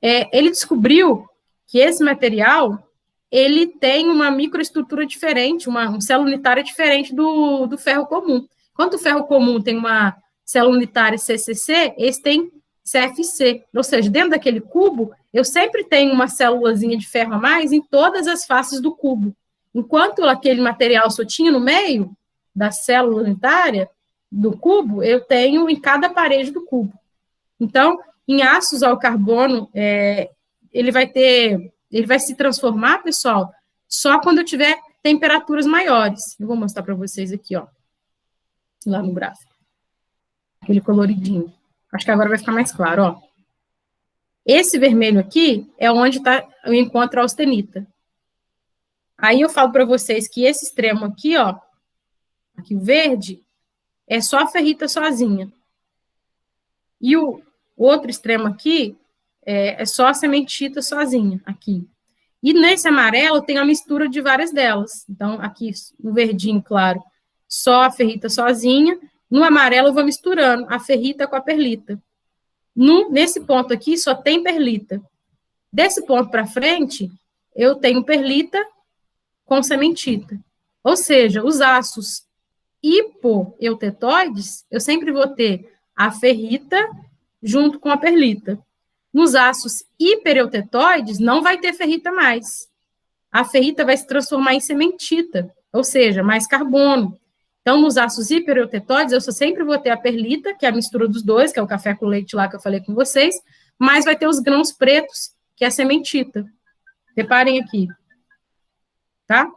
Ele descobriu que esse material, ele tem uma microestrutura diferente, uma célula unitária diferente do ferro comum. Enquanto o ferro comum tem uma célula unitária CCC, esse tem CFC, ou seja, dentro daquele cubo, eu sempre tenho uma célulazinha de ferro a mais em todas as faces do cubo. Enquanto aquele material só tinha no meio da célula unitária do cubo, eu tenho em cada parede do cubo. Então, em ácidos ao carbono, ele vai se transformar, pessoal, só quando eu tiver temperaturas maiores. Eu vou mostrar para vocês aqui, ó, lá no gráfico. Aquele coloridinho. Acho que agora vai ficar mais claro, ó. Esse vermelho aqui é onde eu encontro a austenita. Aí eu falo para vocês que esse extremo aqui, ó, aqui o verde, é só a ferrita sozinha. E o outro extremo aqui é só a cementita sozinha, aqui. E nesse amarelo tem a mistura de várias delas. Então, aqui, no verdinho, claro, só a ferrita sozinha. No amarelo, eu vou misturando a ferrita com a perlita. Nesse ponto aqui, só tem perlita. Desse ponto para frente, eu tenho perlita com cementita. Ou seja, os aços hipoeutetóides, eu sempre vou ter a ferrita junto com a perlita. Nos aços hipereutetóides, não vai ter ferrita mais. A ferrita vai se transformar em cementita, ou seja, mais carbono. Então, nos aços hipereutetóides, eu sempre vou ter a perlita, que é a mistura dos dois, que é o café com leite lá que eu falei com vocês, mas vai ter os grãos pretos, que é a cementita. Reparem aqui. Tá?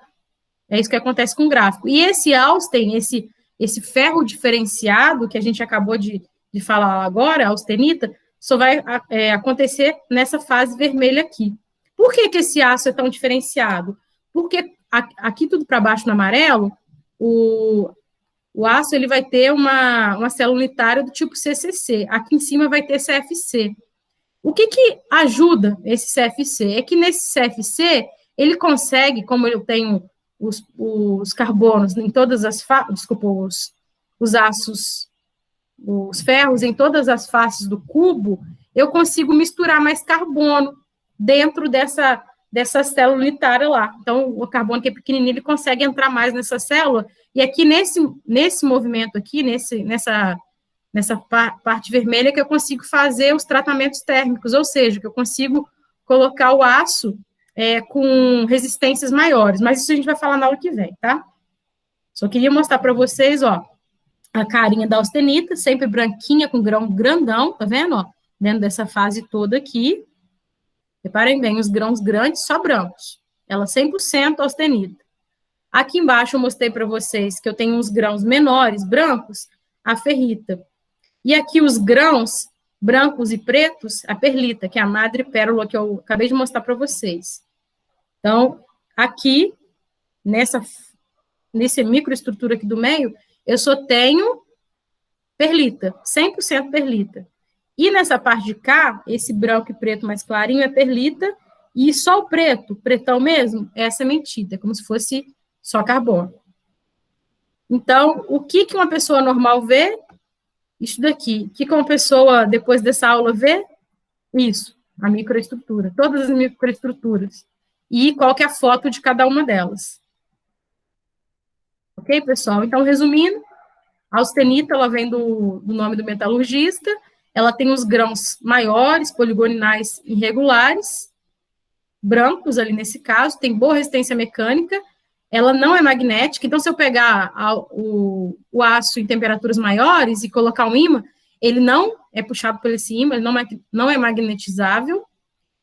É isso que acontece com o gráfico. E esse Austen, esse ferro diferenciado, que a gente acabou de falar agora, a austenita, só vai acontecer nessa fase vermelha aqui. Por que esse aço é tão diferenciado? Porque aqui tudo para baixo no amarelo, o aço ele vai ter uma célula unitária do tipo CCC. Aqui em cima vai ter CFC. O que ajuda esse CFC? É que nesse CFC, ele consegue, como eu tenho os carbonos em todas as os aços, os ferros em todas as faces do cubo, eu consigo misturar mais carbono dentro dessa célula unitária lá. Então, o carbono que é pequenininho, ele consegue entrar mais nessa célula, e aqui nesse movimento aqui, nessa parte vermelha, que eu consigo fazer os tratamentos térmicos, ou seja, que eu consigo colocar o aço com resistências maiores, mas isso a gente vai falar na aula que vem, tá? Só queria mostrar para vocês, ó, a carinha da austenita, sempre branquinha, com grão grandão, tá vendo, ó? Dentro dessa fase toda aqui. Reparem bem, os grãos grandes só brancos. Ela 100% austenita. Aqui embaixo eu mostrei para vocês que eu tenho uns grãos menores, brancos, a ferrita. E aqui os grãos brancos e pretos, a perlita, que é a madrepérola que eu acabei de mostrar para vocês. Então, aqui, nessa microestrutura aqui do meio, eu só tenho perlita, 100% perlita. E nessa parte de cá, esse branco e preto mais clarinho é perlita, e só o preto, pretão mesmo, é a sementita, como se fosse só carbono. Então, o que uma pessoa normal vê? Isso daqui. O que uma pessoa, depois dessa aula, vê? Isso, a microestrutura, todas as microestruturas. E qual que é a foto de cada uma delas. Ok, pessoal? Então, resumindo, a austenita, ela vem do nome do metalurgista, ela tem os grãos maiores, poligonais irregulares, brancos ali nesse caso, tem boa resistência mecânica, ela não é magnética, então se eu pegar o aço em temperaturas maiores e colocar um ímã, ele não é puxado por esse ímã, ele não é magnetizável,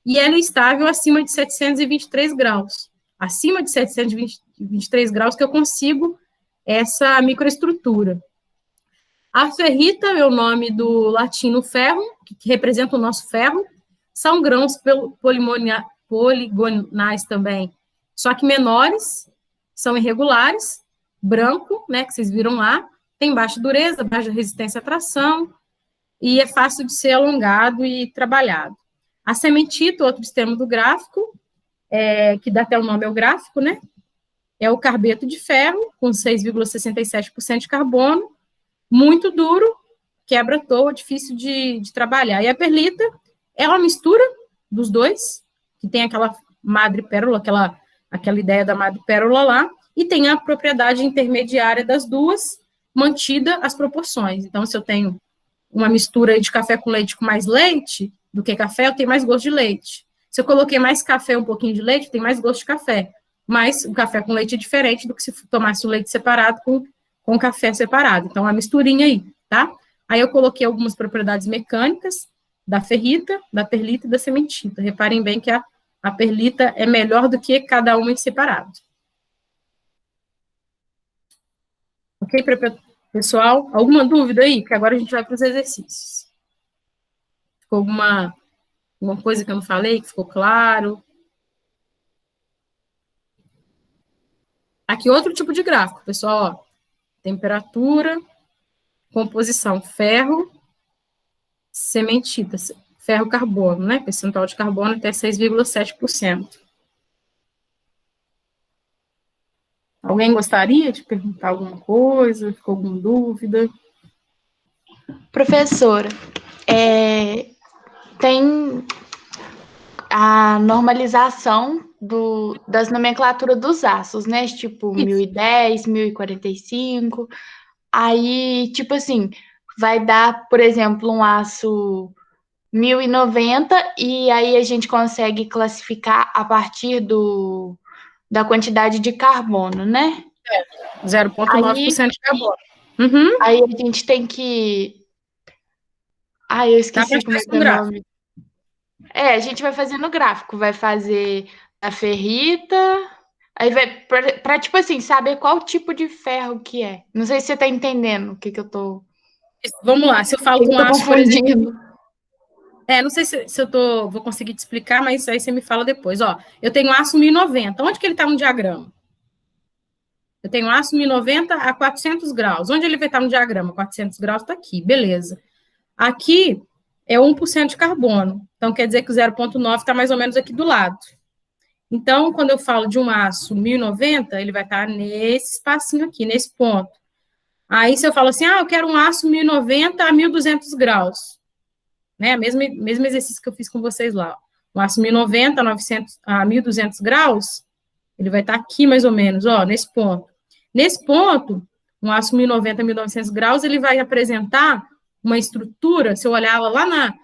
e ela é estável acima de 723 graus. Acima de 723 graus que eu consigo essa microestrutura. A ferrita é o nome do latino ferro, que representa o nosso ferro, são grãos poligonais também, só que menores, são irregulares, branco, né, que vocês viram lá, tem baixa dureza, baixa resistência à tração, e é fácil de ser alongado e trabalhado. A sementita, outro extremo do gráfico, que dá até o nome ao gráfico, né, é o carbeto de ferro, com 6,67% de carbono, muito duro, quebra à toa, difícil de trabalhar. E a perlita é uma mistura dos dois, que tem aquela madrepérola, aquela ideia da madrepérola lá, e tem a propriedade intermediária das duas, mantida as proporções. Então, se eu tenho uma mistura de café com leite com mais leite do que café, eu tenho mais gosto de leite. Se eu coloquei mais café, um pouquinho de leite, tem mais gosto de café. Mas o café com leite é diferente do que se tomasse o leite separado com café separado. Então, a misturinha aí, tá? Aí eu coloquei algumas propriedades mecânicas da ferrita, da perlita e da sementita. Reparem bem que a perlita é melhor do que cada uma em separado. Ok, pessoal? Alguma dúvida aí? Porque agora a gente vai para os exercícios. Ficou alguma coisa que eu não falei, que ficou claro? Aqui outro tipo de gráfico, pessoal, ó. Temperatura, composição, ferro, sementita, ferro-carbono, né? Percentual de carbono até 6,7%. Alguém gostaria de perguntar alguma coisa? Ficou alguma dúvida? Professora, tem a normalização das nomenclaturas dos aços, né? Tipo, 1010, 1045. Aí, tipo assim, vai dar, por exemplo, um aço 1090 e aí a gente consegue classificar a partir da quantidade de carbono, né? 0,9% de carbono. Uhum. Aí a gente tem que... eu esqueci como é que é o nome. A gente vai fazer no gráfico, vai fazer a ferrita, aí vai para tipo assim, saber qual tipo de ferro que é. Não sei se você tá entendendo o que eu tô... Vamos lá, se eu falo com aço, por exemplo... não sei se vou conseguir te explicar, mas aí você me fala depois. Ó, eu tenho aço 1090, onde que ele está no diagrama? Eu tenho aço 1090 a 400 graus. Onde ele vai estar no diagrama? 400 graus está aqui, beleza. Aqui é 1% de carbono. Então, quer dizer que o 0,9 está mais ou menos aqui do lado. Então, quando eu falo de um aço 1090, ele vai estar nesse espacinho aqui, nesse ponto. Aí, se eu falo assim, eu quero um aço 1090 a 1200 graus. Né? Mesmo exercício que eu fiz com vocês lá. Um aço 1090 a 1200 graus, ele vai estar aqui mais ou menos, ó, nesse ponto. Nesse ponto, um aço 1090 a 1900 graus, ele vai apresentar uma estrutura, se eu olhar lá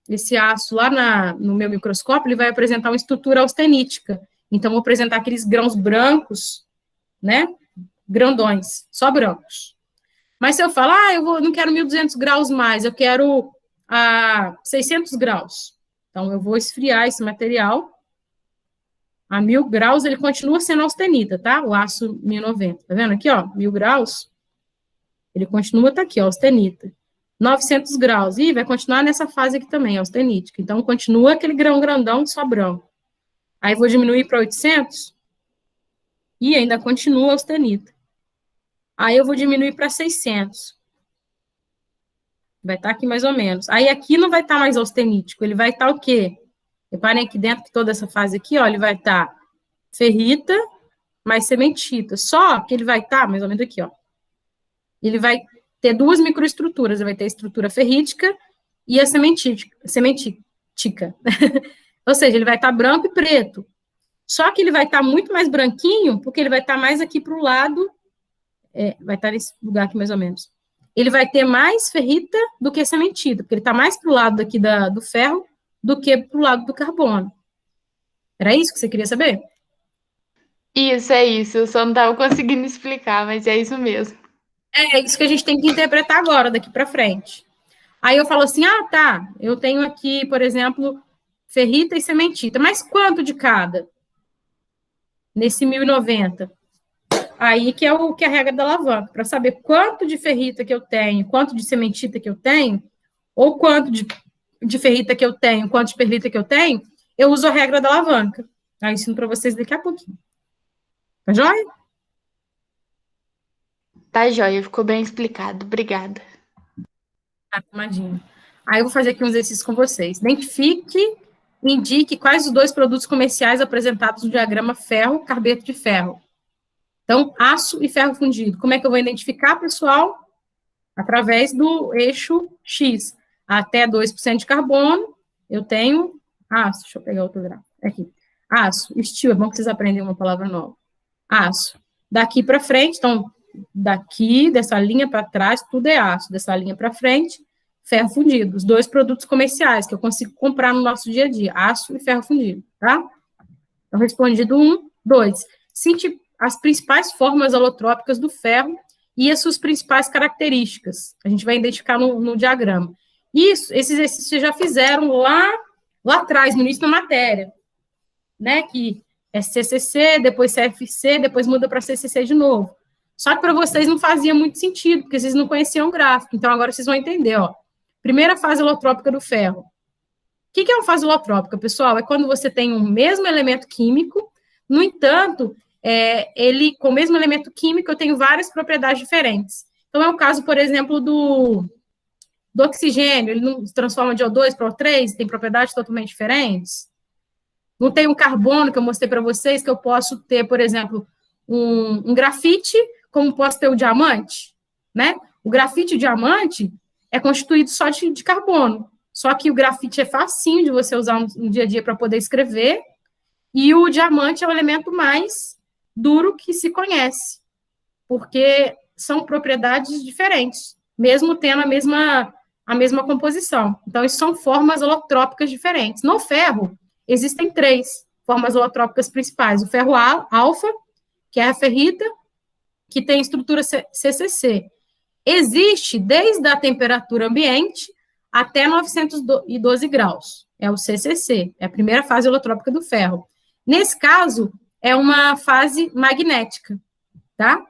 esse aço lá no meu microscópio, ele vai apresentar uma estrutura austenítica. Então, vou apresentar aqueles grãos brancos, né, grandões, só brancos. Mas se eu falar, eu não quero 1200 graus mais, eu quero 600 graus. Então, eu vou esfriar esse material. A 1000 graus, ele continua sendo austenita, tá? O aço 1090. Tá vendo aqui, ó? 1000 graus. Ele continua, tá aqui, ó, austenita. 900 graus. E vai continuar nessa fase aqui também, austenítica. Então, continua aquele grão grandão só branco. Aí, vou diminuir para 800. E ainda continua austenita. Aí, eu vou diminuir para 600. Vai estar aqui mais ou menos. Aí aqui não vai estar mais austenítico, ele vai estar o quê? Reparem aqui dentro que toda essa fase aqui, ó, ele vai estar ferrita mais cementita. Só que ele vai estar, mais ou menos aqui, ó. Ele vai ter duas microestruturas. Ele vai ter a estrutura ferrítica e a cementítica. Ou seja, ele vai estar branco e preto. Só que ele vai estar muito mais branquinho, porque ele vai estar mais aqui para o lado, vai estar nesse lugar aqui mais ou menos. Ele vai ter mais ferrita do que cementita, porque ele está mais para o lado aqui do ferro do que para o lado do carbono. Era isso que você queria saber? Isso, é isso. Eu só não estava conseguindo explicar, mas é isso mesmo. É isso que a gente tem que interpretar agora, daqui para frente. Aí eu falo assim, tá, eu tenho aqui, por exemplo, ferrita e cementita, mas quanto de cada? Nesse 1090. Aí que é a regra da alavanca, para saber quanto de ferrita que eu tenho, quanto de cementita que eu tenho, ou quanto de ferrita que eu tenho, quanto de perlita que eu tenho, eu uso a regra da alavanca. Aí eu ensino para vocês daqui a pouquinho. Tá joia? Tá joia, ficou bem explicado. Obrigada. Imagina. Aí eu vou fazer aqui um exercício com vocês. Identifique e indique quais os dois produtos comerciais apresentados no diagrama ferro, carbeto de ferro. Então, aço e ferro fundido. Como é que eu vou identificar, pessoal? Através do eixo X. Até 2% de carbono, eu tenho aço. Deixa eu pegar outro gráfico. Aqui. Aço. Estilo, é bom que vocês aprendem uma palavra nova. Aço. Daqui para frente, então, daqui, dessa linha para trás, tudo é aço. Dessa linha para frente, ferro fundido. Os dois produtos comerciais que eu consigo comprar no nosso dia a dia. Aço e ferro fundido, tá? Então, respondido 1. 2. Cite as principais formas alotrópicas do ferro e as suas principais características. A gente vai identificar no diagrama. Isso, esses exercícios vocês já fizeram lá atrás, no início da matéria, né? Que é CCC, depois CFC, depois muda para CCC de novo. Só que para vocês não fazia muito sentido, porque vocês não conheciam o gráfico. Então, agora vocês vão entender, ó. Primeira fase alotrópica do ferro. O que é uma fase alotrópica, pessoal? É quando você tem o mesmo elemento químico, no entanto, ele, com o mesmo elemento químico, eu tenho várias propriedades diferentes. Então, é o caso, por exemplo, do oxigênio, ele não se transforma de O2 para O3, tem propriedades totalmente diferentes. Não tem um carbono, que eu mostrei para vocês, que eu posso ter, por exemplo, um grafite, como posso ter o diamante, né? O grafite e o diamante é constituído só de carbono, só que o grafite é facinho de você usar no dia a dia para poder escrever, e o diamante é o elemento mais duro que se conhece, porque são propriedades diferentes, mesmo tendo a mesma composição. Então, isso são formas holotrópicas diferentes. No ferro, existem 3 formas holotrópicas principais. O ferro alfa, que é a ferrita, que tem estrutura CCC. Existe desde a temperatura ambiente até 912 graus. É o CCC, é a primeira fase holotrópica do ferro. Nesse caso, é uma fase magnética, tá?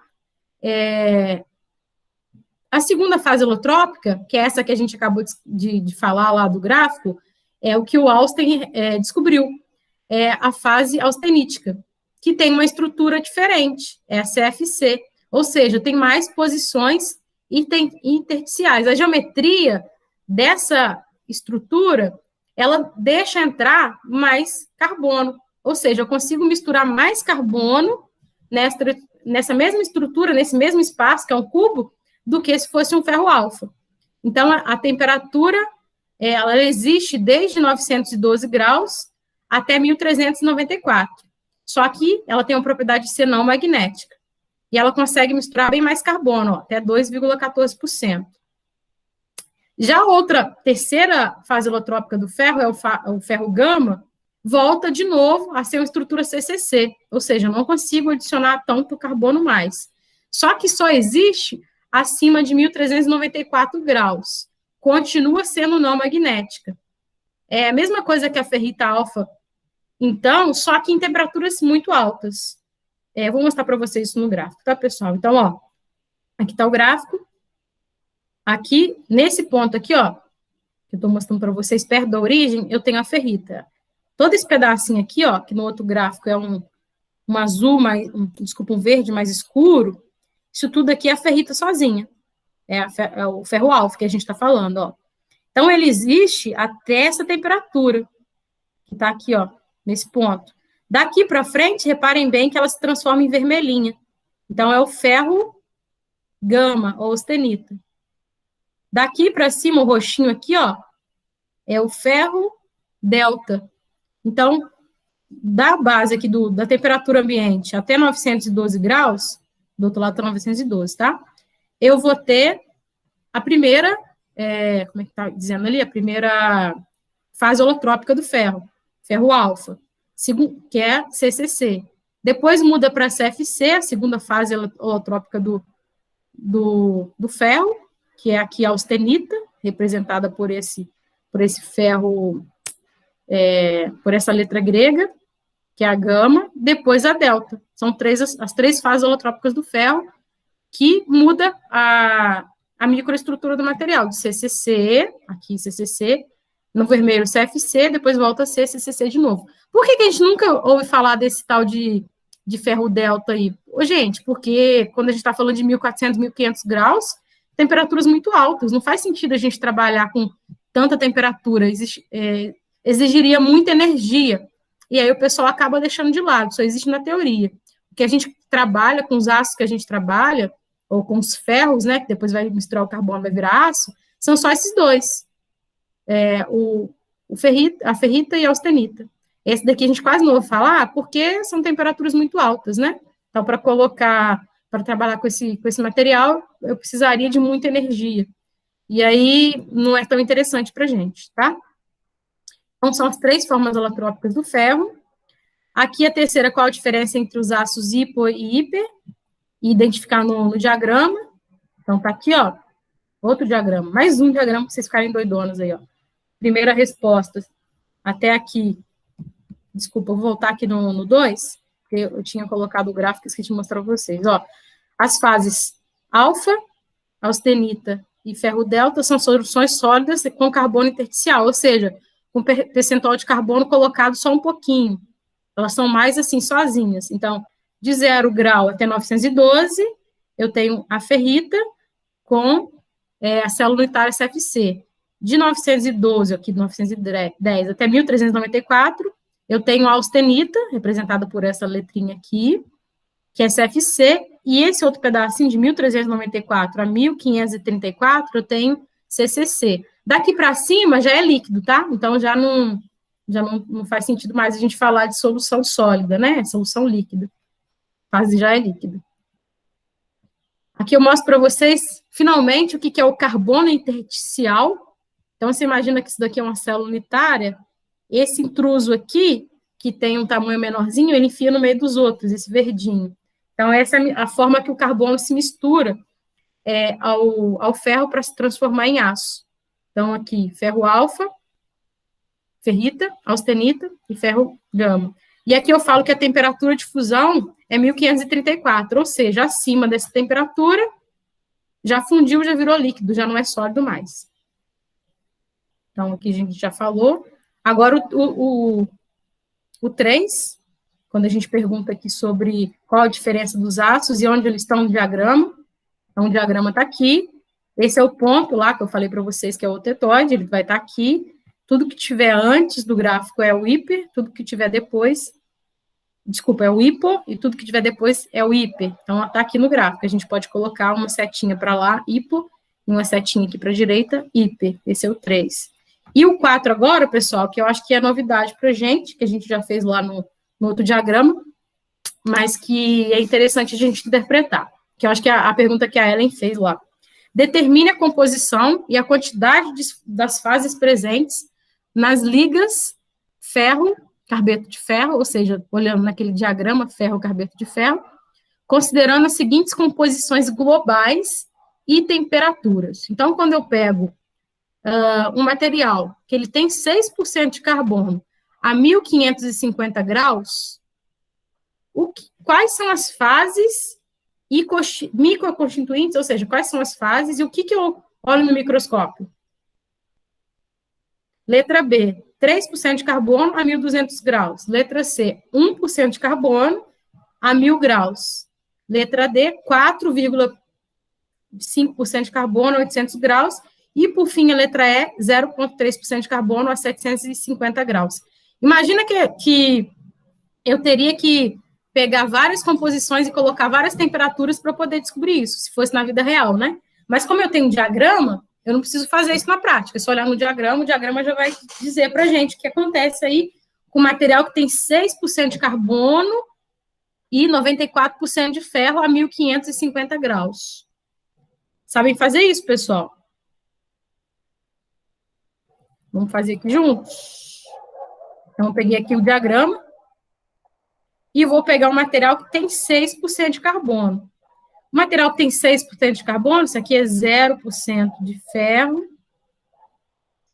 A segunda fase holotrópica, que é essa que a gente acabou de falar lá do gráfico, é o que o Austen descobriu, é a fase austenítica, que tem uma estrutura diferente, é a CFC, ou seja, tem mais posições intersticiais. A geometria dessa estrutura, ela deixa entrar mais carbono, ou seja, eu consigo misturar mais carbono nessa mesma estrutura, nesse mesmo espaço, que é um cubo, do que se fosse um ferro alfa. Então, a temperatura, ela existe desde 912 graus até 1394. Só que ela tem uma propriedade de ser não magnética. E ela consegue misturar bem mais carbono, até 2,14%. Já a outra, terceira fase holotrópica do ferro, é o ferro gama, volta de novo a ser uma estrutura CCC, ou seja, eu não consigo adicionar tanto carbono mais. Só que só existe acima de 1394 graus. Continua sendo não magnética. É a mesma coisa que a ferrita alfa, então, só que em temperaturas muito altas. Vou mostrar para vocês isso no gráfico, tá, pessoal? Então, ó, aqui está o gráfico. Aqui, nesse ponto aqui, ó, que eu estou mostrando para vocês, perto da origem, eu tenho a ferrita. Todo esse pedacinho aqui, ó, que no outro gráfico é um azul, um verde mais escuro, isso tudo aqui é a ferrita sozinha. é o ferro alfa que a gente está falando, ó. Então, ele existe até essa temperatura, que está aqui, ó, nesse ponto. Daqui para frente, reparem bem que ela se transforma em vermelhinha. Então, é o ferro gama, ou austenita. Daqui para cima, o roxinho aqui, ó, é o ferro delta. Então, da base aqui da temperatura ambiente até 912 graus, do outro lado está 912, tá? Eu vou ter a primeira, como é que tá dizendo ali? A primeira fase holotrópica do ferro alfa, que é CCC. Depois muda para CFC, a segunda fase holotrópica do ferro, que é aqui a austenita, representada por esse ferro, por essa letra grega, que é a gama, depois a delta. São as três fases holotrópicas do ferro, que muda a microestrutura do material, de CCC, aqui CCC, no vermelho CFC, depois volta a ser CCC de novo. Por que a gente nunca ouve falar desse tal de ferro delta aí? Gente, porque quando a gente está falando de 1.400, 1.500 graus, temperaturas muito altas, não faz sentido a gente trabalhar com tanta temperatura, exigiria muita energia, e aí o pessoal acaba deixando de lado, só existe na teoria. O que a gente trabalha, com os aços que a gente trabalha, ou com os ferros, né, que depois vai misturar o carbono, vai virar aço, são só esses dois, a ferrita e a austenita. Esse daqui a gente quase não ouve falar, porque são temperaturas muito altas, né? Então, para trabalhar com esse material, eu precisaria de muita energia. E aí, não é tão interessante para a gente, tá? Então, são as três formas holotrópicas do ferro. Aqui, a terceira, qual a diferença entre os aços hipo e hiper? E identificar no diagrama. Então, tá aqui, ó, outro diagrama. Mais um diagrama para vocês ficarem doidonas aí, ó. Primeira resposta, até aqui. Desculpa, eu vou voltar aqui no 2, porque eu tinha colocado o gráfico que esqueci de mostrar para vocês. Ó, as fases alfa, austenita e ferro delta são soluções sólidas com carbono intersticial, ou seja, com percentual de carbono colocado só um pouquinho. Elas são mais assim, sozinhas. Então, de 0 grau até 912, eu tenho a ferrita com a célula unitária CFC. De 912, aqui de 910 até 1394, eu tenho a austenita, representada por essa letrinha aqui, que é CFC, e esse outro pedacinho de 1394 a 1534, eu tenho CCC. Daqui para cima já é líquido, tá? Então, já não faz sentido mais a gente falar de solução sólida, né? Solução líquida. Fase já é líquida. Aqui eu mostro para vocês, finalmente, o que é o carbono intersticial. Então, você imagina que isso daqui é uma célula unitária. Esse intruso aqui, que tem um tamanho menorzinho, ele enfia no meio dos outros, esse verdinho. Então, essa é a forma que o carbono se mistura ao ferro para se transformar em aço. Então, aqui, ferro alfa, ferrita, austenita e ferro gama. E aqui eu falo que a temperatura de fusão é 1534, ou seja, acima dessa temperatura, já fundiu, já virou líquido, já não é sólido mais. Então, aqui a gente já falou. Agora, o 3, quando a gente pergunta aqui sobre qual a diferença dos aços e onde eles estão no diagrama. Então, o diagrama está aqui. Esse é o ponto lá que eu falei para vocês que é o tetóide, ele vai estar aqui. Tudo que tiver antes do gráfico é o hiper, tudo que tiver depois, desculpa, é o hipo, e tudo que tiver depois é o hiper. Então, está aqui no gráfico. A gente pode colocar uma setinha para lá, hipo, e uma setinha aqui para a direita, hiper. Esse é o 3. E o 4 agora, pessoal, que eu acho que é novidade para a gente, que a gente já fez lá no outro diagrama, mas que é interessante a gente interpretar, que eu acho que é a pergunta que a Ellen fez lá. Determine a composição e a quantidade das fases presentes nas ligas ferro, carbeto de ferro, ou seja, olhando naquele diagrama ferro, carbeto de ferro, considerando as seguintes composições globais e temperaturas. Então, quando eu pego um material que ele tem 6% de carbono a 1550 graus, quais são as fases e microconstituintes, ou seja, quais são as fases e o que eu olho no microscópio? Letra B, 3% de carbono a 1200 graus. Letra C, 1% de carbono a 1000 graus. Letra D, 5% de carbono a 800 graus, e, por fim, a letra E, 0,3% de carbono a 750 graus. Imagina que eu teria que pegar várias composições e colocar várias temperaturas para poder descobrir isso, se fosse na vida real, né? Mas como eu tenho um diagrama, eu não preciso fazer isso na prática. É só olhar no diagrama, o diagrama já vai dizer para a gente o que acontece aí com material que tem 6% de carbono e 94% de ferro a 1.550 graus. Sabem fazer isso, pessoal? Vamos fazer aqui juntos? Então, eu peguei aqui o diagrama e vou pegar um material que tem 6% de carbono. O material que tem 6% de carbono, isso aqui é 0% de ferro,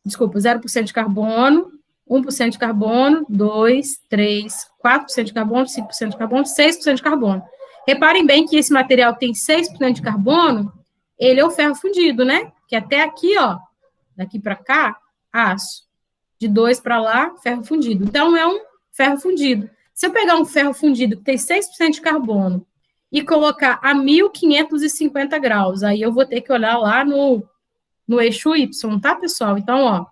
desculpa, 0% de carbono, 1% de carbono, 2, 3, 4% de carbono, 5% de carbono, 6% de carbono. Reparem bem que esse material que tem 6% de carbono, ele é o ferro fundido, né? Que até aqui, ó, daqui para cá, aço. De 2 para lá, ferro fundido. Então, é um ferro fundido. Se eu pegar um ferro fundido que tem 6% de carbono e colocar a 1.550 graus, aí eu vou ter que olhar lá no eixo Y, tá, pessoal? Então, ó,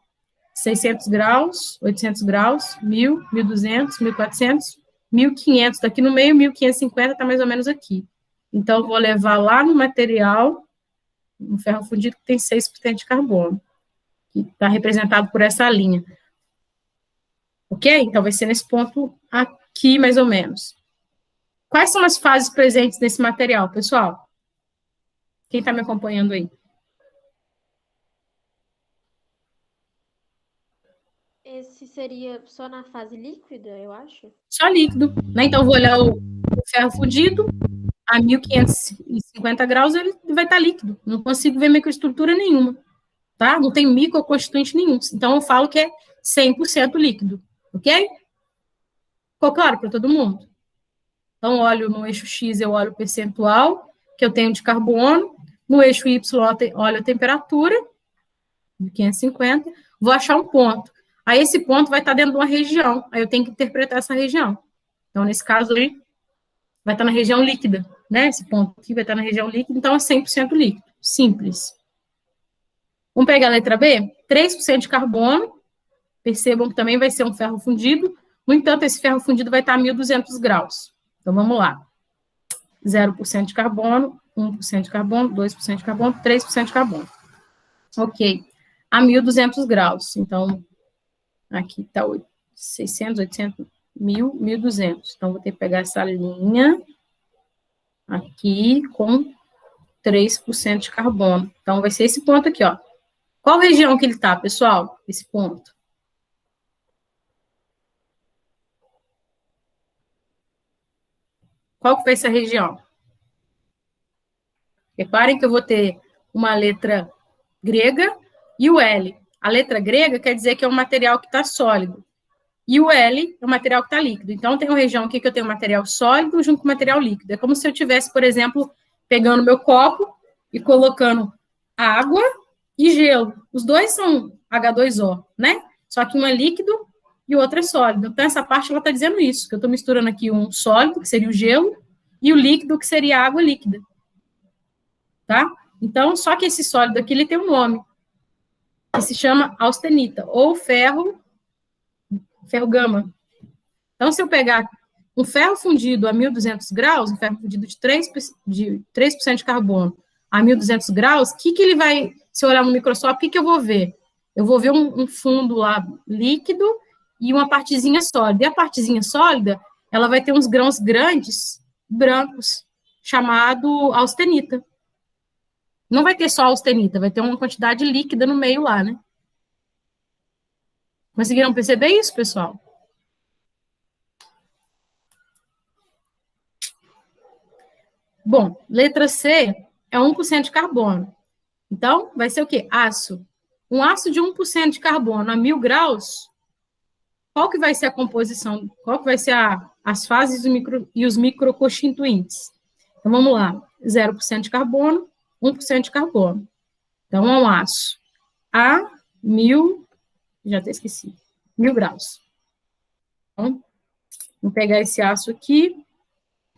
600 graus, 800 graus, 1.000, 1.200, 1.400, 1.500, daqui no meio, 1.550 tá mais ou menos aqui. Então, eu vou levar lá no material, um ferro fundido que tem 6% de carbono, que está representado por essa linha. Ok? Então, vai ser nesse ponto aqui, mais ou menos. Quais são as fases presentes nesse material, pessoal? Quem está me acompanhando aí? Esse seria só na fase líquida, eu acho? Só líquido, né? Então, eu vou olhar o ferro fundido, a 1.550 graus, ele vai estar líquido. Não consigo ver microestrutura nenhuma, tá? Não tem microconstituinte nenhum. Então, eu falo que é 100% líquido, ok? Ficou claro para todo mundo? Então, olho no eixo X, eu olho o percentual que eu tenho de carbono. No eixo Y, olho a temperatura, de 550. Vou achar um ponto. Aí, esse ponto vai estar dentro de uma região. Aí, eu tenho que interpretar essa região. Então, nesse caso aí, vai estar na região líquida, né? Esse ponto aqui vai estar na região líquida, então é 100% líquido. Simples. Vamos pegar a letra B? 3% de carbono. Percebam que também vai ser um ferro fundido. No entanto, esse ferro fundido vai estar a 1.200 graus. Então, vamos lá. 0% de carbono, 1% de carbono, 2% de carbono, 3% de carbono. Ok. A 1.200 graus. Então, aqui está 600, 800, 1.000, 1.200. Então, vou ter que pegar essa linha aqui com 3% de carbono. Então, vai ser esse ponto aqui, ó. Qual região que ele está, pessoal? Esse ponto. Qual que vai ser a região? Reparem que eu vou ter uma letra grega e o L. A letra grega quer dizer que é um material que está sólido. E o L é um material que está líquido. Então, tem uma região aqui que eu tenho material sólido junto com material líquido. É como se eu tivesse, por exemplo, pegando meu copo e colocando água e gelo. Os dois são H2O, né? Só que um é líquido e o outro é sólido. Então, essa parte, ela está dizendo isso, que eu estou misturando aqui um sólido, que seria o gelo, e o líquido, que seria a água líquida. Tá? Então, só que esse sólido aqui, ele tem um nome, que se chama austenita, ou ferro gama. Então, se eu pegar um ferro fundido a 1.200 graus, um ferro fundido de 3% de carbono a 1.200 graus, o que ele vai, se eu olhar no microscópio, o que eu vou ver? Eu vou ver um fundo lá líquido e uma partezinha sólida. E a partezinha sólida, ela vai ter uns grãos grandes, brancos, chamado austenita. Não vai ter só austenita, vai ter uma quantidade líquida no meio lá, né? Conseguiram perceber isso, pessoal? Bom, letra C é 1% de carbono. Então, vai ser o quê? Aço. Um aço de 1% de carbono a 1.000 graus, qual que vai ser a composição? Qual que vai ser as fases e os microconstituintes? Então, vamos lá. 0% de carbono, 1% de carbono. Então, é um aço a 1.000, já até esqueci, 1.000 graus. Então, vou pegar esse aço aqui,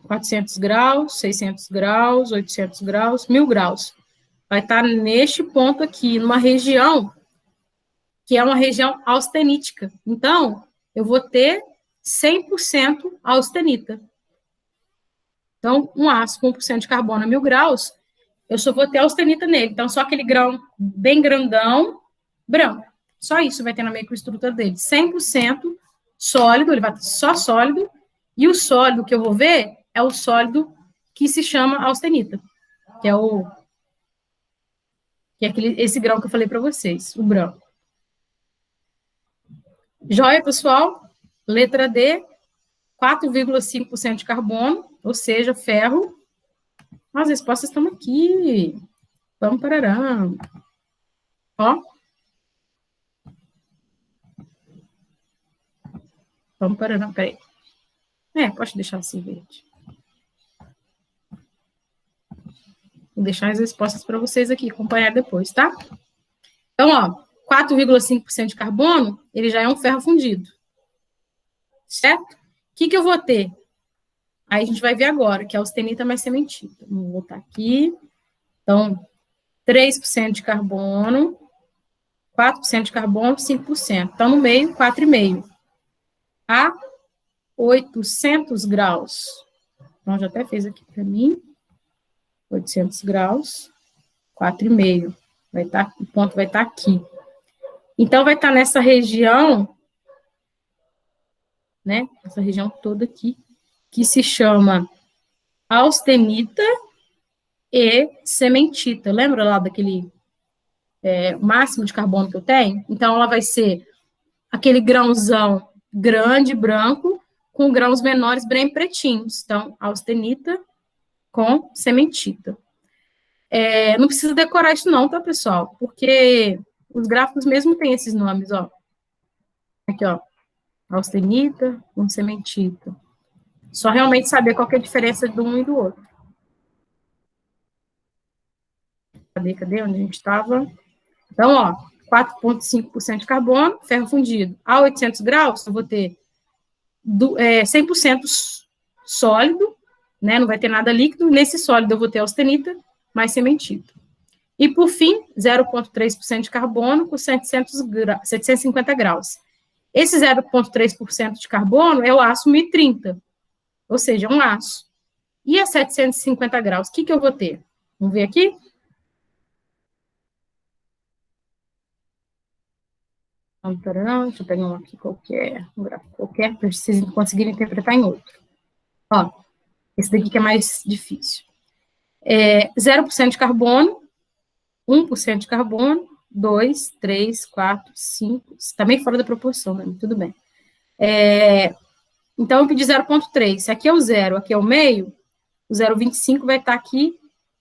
400 graus, 600 graus, 800 graus, 1.000 graus. vai estar neste ponto aqui, numa região que é uma região austenítica. Então, eu vou ter 100% austenita. Então, um aço com 1% de carbono a 1000 graus, eu só vou ter austenita nele. Então, só aquele grão bem grandão, branco. Só isso vai ter na microestrutura dele. 100% sólido, ele vai ter só sólido, e o sólido que eu vou ver é o sólido que se chama austenita, que é esse grão que eu falei para vocês, o branco. Joia, pessoal? Letra D, 4,5% de carbono, ou seja, ferro. As respostas estão aqui. Vamos parará. Ó. Vamos parará, peraí. Pode deixar assim, verde. Vou deixar as respostas para vocês aqui, acompanhar depois, tá? Então, ó, 4,5% de carbono, ele já é um ferro fundido. Certo? O que eu vou ter? Aí a gente vai ver agora, que é austenita mais cementita. Vou voltar aqui. Então, 3% de carbono, 4% de carbono, 5%. Então, no meio, 4,5%. A 800 graus. Então, já até fez aqui para mim. 800 graus, 4,5. O ponto vai estar aqui. Então, vai estar nessa região, né? Essa região toda aqui, que se chama austenita e cementita. Lembra lá daquele máximo de carbono que eu tenho? Então, ela vai ser aquele grãozão grande, branco, com grãos menores, bem pretinhos. Então, austenita com cementita. Não precisa decorar isso não, tá, pessoal? Porque os gráficos mesmo têm esses nomes, ó. Aqui, ó. Austenita com cementita. Só realmente saber qual que é a diferença de um e do outro. Cadê onde a gente estava? Então, ó, 4,5% de carbono, ferro fundido. A 800 graus, eu vou ter 100% sólido, né? Não vai ter nada líquido. Nesse sólido, eu vou ter austenita mais cementita. E, por fim, 0,3% de carbono com 750 graus. Esse 0,3% de carbono é o aço 1030, ou seja, um aço. E a 750 graus, o que eu vou ter? Vamos ver aqui? Deixa eu pegar um aqui qualquer, um gráfico qualquer, para vocês conseguirem interpretar em outro. Ó, esse daqui que é mais difícil. 0% de carbono, 1% de carbono, 2, 3, 4, 5, está bem fora da proporção, né? Tudo bem. Então, eu pedi 0,3. Se aqui é o zero, aqui é o meio, o 0,25 vai estar aqui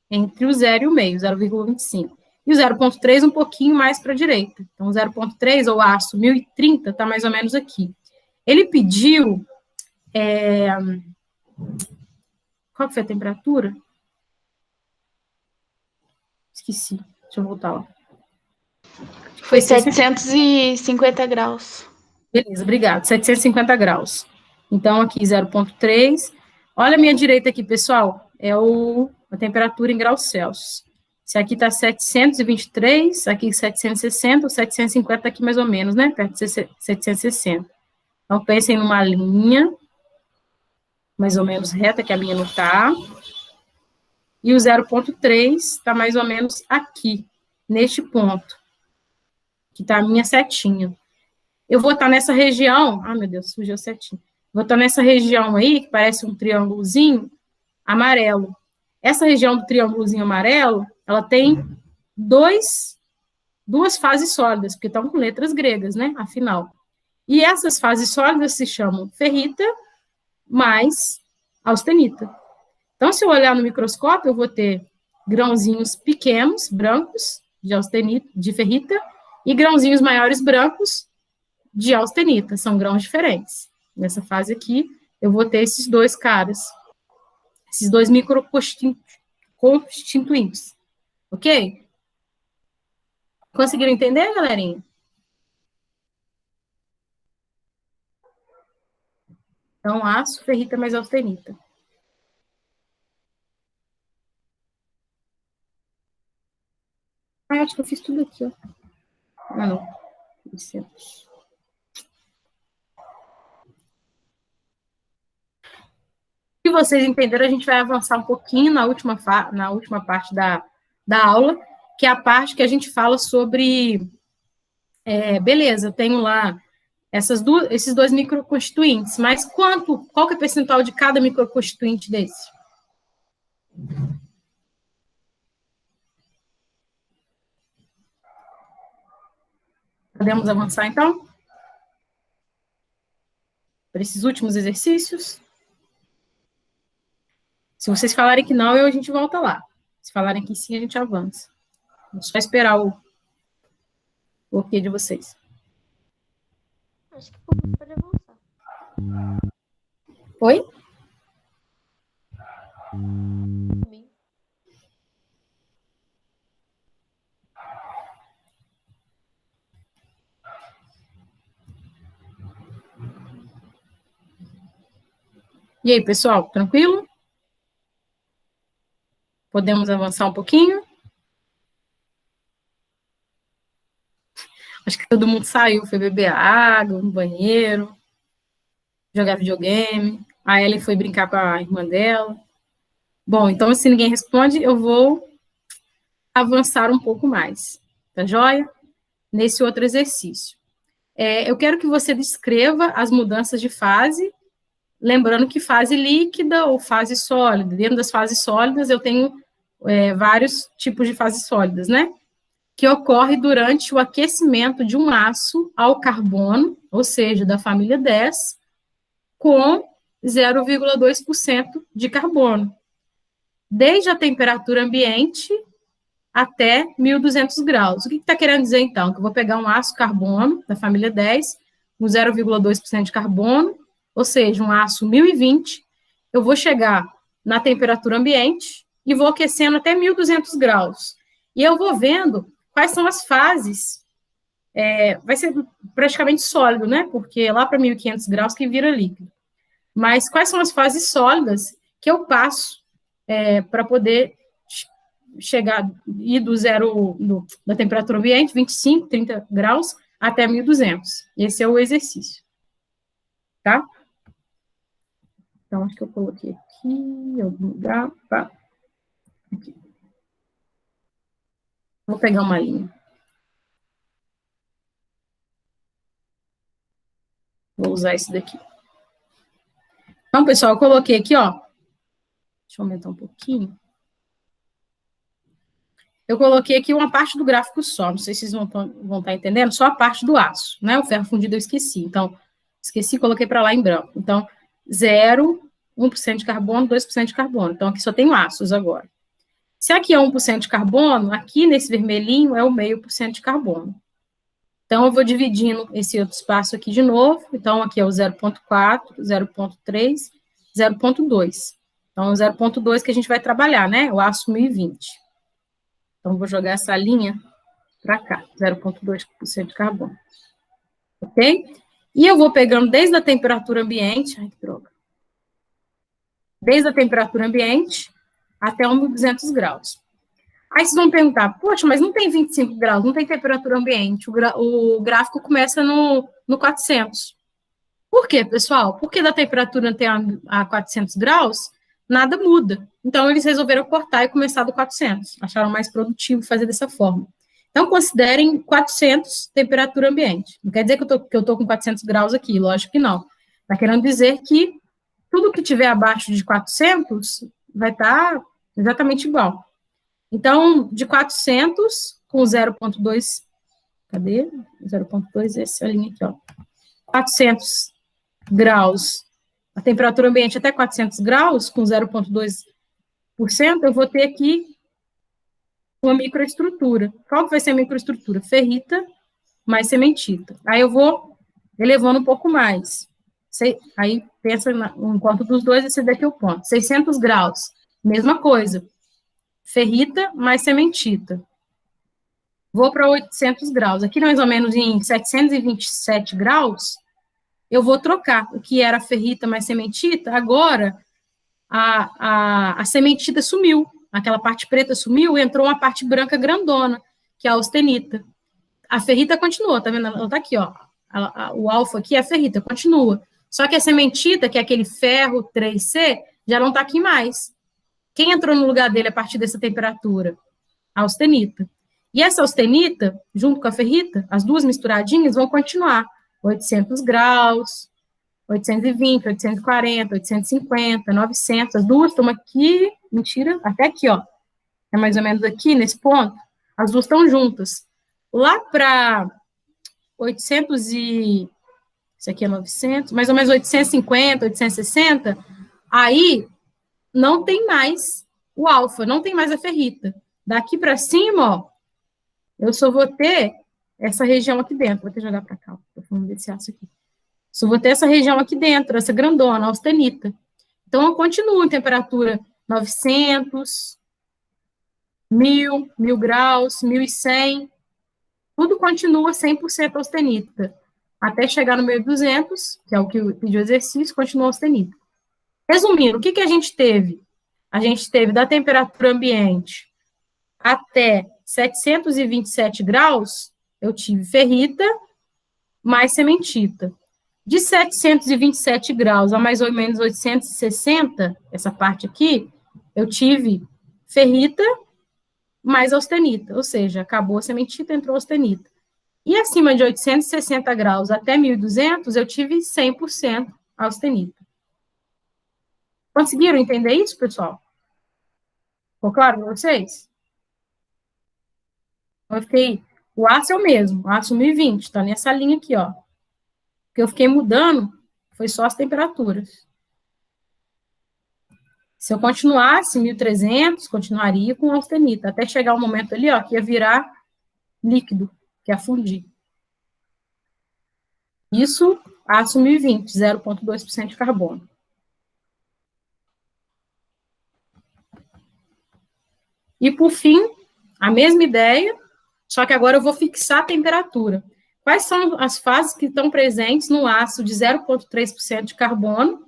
entre o zero e o meio, 0,25. E o 0,3 um pouquinho mais para a direita. Então, o 0,3, ou aço 1030, está mais ou menos aqui. Ele pediu... Qual que foi a temperatura? Esqueci. Deixa eu voltar lá. Foi 750 graus. Beleza, obrigado. 750 graus. Então, aqui 0,3. Olha a minha direita aqui, pessoal. É a temperatura em graus Celsius. Se aqui está 723, aqui 760, o 750 está aqui mais ou menos, né? Perto de 760. Então, pensem numa linha mais ou menos reta, que a minha não está. E o 0,3 está mais ou menos aqui, neste ponto, que está a minha setinha. Eu vou estar nessa região... Ah, meu Deus, surgiu a setinha. Vou estar nessa região aí, que parece um triângulozinho amarelo. Essa região do triângulozinho amarelo, ela tem duas fases sólidas, porque estão com letras gregas, né? Afinal. E essas fases sólidas se chamam ferrita mais austenita. Então, se eu olhar no microscópio, eu vou ter grãozinhos pequenos, brancos, de ferrita, e grãozinhos maiores, brancos, de austenita. São grãos diferentes. Nessa fase aqui, eu vou ter esses dois caras, esses dois microconstituintes. Ok? Conseguiram entender, galerinha? Então, aço, ferrita mais austenita. 。Ah, acho que eu fiz tudo aqui, ó. Ah, não. 600. Se vocês entenderam, a gente vai avançar um pouquinho na última parte da aula, que é a parte que a gente fala sobre... beleza, eu tenho lá esses dois microconstituintes, mas qual que é o percentual de cada microconstituinte desse? Podemos avançar, então? Para esses últimos exercícios? Se vocês falarem que não, a gente volta lá. Se falarem que sim, a gente avança. É só esperar o ok de vocês. Acho que pode avançar. Oi? Também. E aí, pessoal, tranquilo? Podemos avançar um pouquinho? Acho que todo mundo saiu, foi beber água, no banheiro, jogar videogame. A Ellen foi brincar com a irmã dela. Bom, então, se ninguém responde, eu vou avançar um pouco mais, tá joia? Nesse outro exercício. Eu quero que você descreva as mudanças de fase, lembrando que fase líquida ou fase sólida. Dentro das fases sólidas, eu tenho vários tipos de fases sólidas, né? Que ocorre durante o aquecimento de um aço ao carbono, ou seja, da família 10, com 0,2% de carbono, desde a temperatura ambiente até 1.200 graus. O que está querendo dizer, então? Que eu vou pegar um aço carbono da família 10, com 0,2% de carbono, ou seja, um aço 1020, eu vou chegar na temperatura ambiente e vou aquecendo até 1.200 graus. E eu vou vendo quais são as fases. Vai ser praticamente sólido, né? Porque é lá para 1.500 graus que vira líquido. Mas quais são as fases sólidas que eu passo para poder chegar, ir do zero, da temperatura ambiente, 25, 30 graus, até 1.200. Esse é o exercício. Tá? Então, acho que eu coloquei aqui, em algum lugar. Tá. Aqui. Vou pegar uma linha. Vou usar esse daqui. Então, pessoal, eu coloquei aqui, ó. Deixa eu aumentar um pouquinho. Eu coloquei aqui uma parte do gráfico só, não sei se vocês vão estar entendendo, só a parte do aço, né? O ferro fundido eu esqueci. Então, coloquei para lá em branco. Então, 0, 1% de carbono, 2% de carbono. Então, aqui só tenho aços agora. Se aqui é 1% de carbono, aqui nesse vermelhinho é o 0,5% de carbono. Então, eu vou dividindo esse outro espaço aqui de novo. Então, aqui é o 0,4, 0,3, 0,2. Então, o 0,2 que a gente vai trabalhar, né? O aço 1020. Então, vou jogar essa linha para cá, 0,2% de carbono. Ok? E eu vou pegando desde a temperatura ambiente, ai, que droga. Desde a temperatura ambiente até 1.200 graus. Aí vocês vão perguntar, poxa, mas não tem 25 graus, não tem temperatura ambiente, o gráfico começa no 400. Por quê, pessoal? Porque da temperatura até a 400 graus, nada muda. Então, eles resolveram cortar e começar do 400. Acharam mais produtivo fazer dessa forma. Então, considerem 400 temperatura ambiente. Não quer dizer que eu tô com 400 graus aqui, lógico que não. Está querendo dizer que tudo que tiver abaixo de 400 vai estar exatamente igual. Então, de 400 com 0,2, cadê? 0,2, essa linha aqui, ó. 400 graus, a temperatura ambiente até 400 graus, com 0,2%, eu vou ter aqui uma microestrutura. Qual que vai ser a microestrutura? Ferrita mais cementita. Aí eu vou elevando um pouco mais. Aí pensa no encontro dos dois, esse daqui é o ponto. 600 graus, mesma coisa. Ferrita mais cementita. Vou para 800 graus. Aqui, mais ou menos em 727 graus, eu vou trocar o que era ferrita mais cementita. Agora, a cementita sumiu. Aquela parte preta sumiu e entrou uma parte branca grandona, que é a austenita. A ferrita continua, tá vendo? Ela tá aqui, ó. O alfa aqui é a ferrita, continua. Só que a sementita, que é aquele ferro 3C, já não tá aqui mais. Quem entrou no lugar dele a partir dessa temperatura? A austenita. E essa austenita, junto com a ferrita, as duas misturadinhas, vão continuar. 800 graus, 820, 840, 850, 900. As duas estão aqui, mentira, até aqui, ó. É mais ou menos aqui, nesse ponto. As duas estão juntas. Lá para 800 e... Isso aqui é 900, mais ou menos 850, 860, aí não tem mais o alfa, não tem mais a ferrita. Daqui para cima, ó, eu só vou ter essa região aqui dentro. Vou até jogar para cá, estou falando desse aço aqui. Só vou ter essa região aqui dentro, essa grandona, a austenita. Então, eu continuo em temperatura 900, 1000, 1000 graus, 1100. Tudo continua 100% austenita. Até chegar no 1200, que é o que eu pedi o exercício, continua austenita. Resumindo, o que a gente teve? A gente teve da temperatura ambiente até 727 graus, eu tive ferrita mais sementita. De 727 graus a mais ou menos 860, essa parte aqui, eu tive ferrita mais austenita, ou seja, acabou a sementita, entrou a austenita. E acima de 860 graus até 1200, eu tive 100% austenita. Conseguiram entender isso, pessoal? Ficou claro para vocês? Eu fiquei... O aço é o mesmo, o aço 1020, tá nessa linha aqui, ó. O que eu fiquei mudando foi só as temperaturas. Se eu continuasse 1300, continuaria com austenita, até chegar um momento ali, ó, que ia virar líquido, que ia fundir. Isso, aço 1020, 0,2% de carbono. E, por fim, a mesma ideia, só que agora eu vou fixar a temperatura. Quais são as fases que estão presentes no aço de 0,3% de carbono?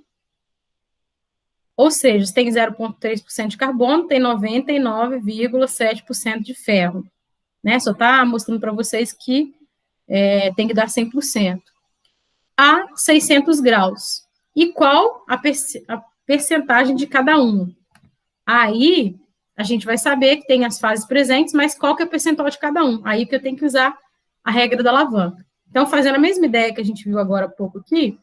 Ou seja, se tem 0,3% de carbono, tem 99,7% de ferro. Né? Só está mostrando para vocês que tem que dar 100%. A 600 graus. E qual a percentagem de cada um? Aí, a gente vai saber que tem as fases presentes, mas qual que é o percentual de cada um? Aí que eu tenho que usar a regra da alavanca. Então, fazendo a mesma ideia que a gente viu agora há pouco aqui.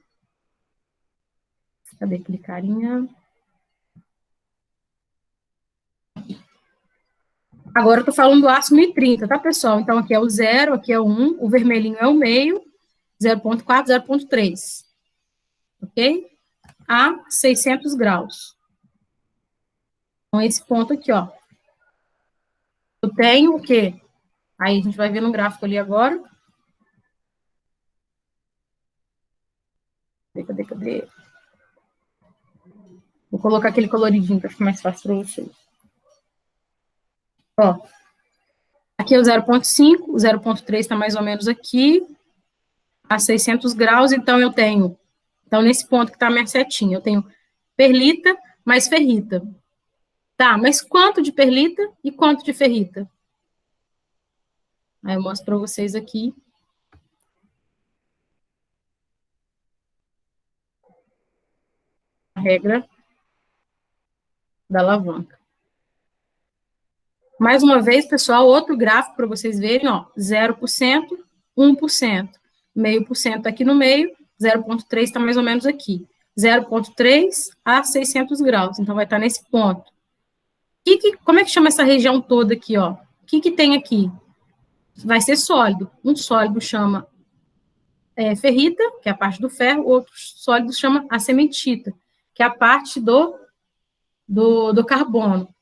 Cadê aquele carinha? Agora eu estou falando do aço 1030, tá, pessoal? Então, aqui é o 0, aqui é o 1, o vermelhinho é o meio, 0,4, 0,3. Ok? A 600 graus. Então, esse ponto aqui, ó. Eu tenho o quê? Aí a gente vai ver no gráfico ali agora. Cadê? Vou colocar aquele coloridinho para ficar mais fácil para vocês. Ó. Aqui é o 0,5, o 0,3 está mais ou menos aqui, a 600 graus, então eu tenho... Então, nesse ponto que está a minha setinha, eu tenho perlita mais ferrita. Tá, mas quanto de perlita e quanto de ferrita? Aí eu mostro para vocês aqui. A regra da alavanca. Mais uma vez, pessoal, outro gráfico para vocês verem, ó, 0%, 1%. 0,5% aqui no meio, 0,3 está mais ou menos aqui. 0,3 a 600 graus, então vai estar nesse ponto. Como é que chama essa região toda aqui, ó? O que tem aqui? Vai ser sólido. Um sólido chama ferrita, que é a parte do ferro, outro sólido chama a sementita, que é a parte do carbono.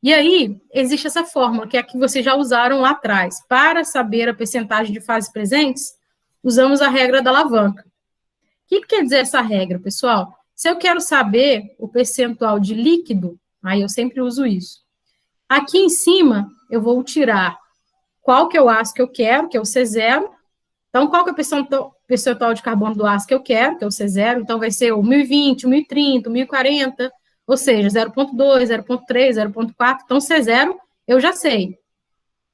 E aí, existe essa fórmula, que é a que vocês já usaram lá atrás. Para saber a percentagem de fases presentes, usamos a regra da alavanca. O que quer dizer essa regra, pessoal? Se eu quero saber o percentual de líquido, aí eu sempre uso isso. Aqui em cima, eu vou tirar qual que é o aço que eu quero, que é o C0. Então, qual que é o percentual de carbono do aço que eu quero, que é o C0? Então, vai ser o 1020, o 1030, o 1040, ou seja, 0,2, 0,3, 0,4. Então, C0 eu já sei,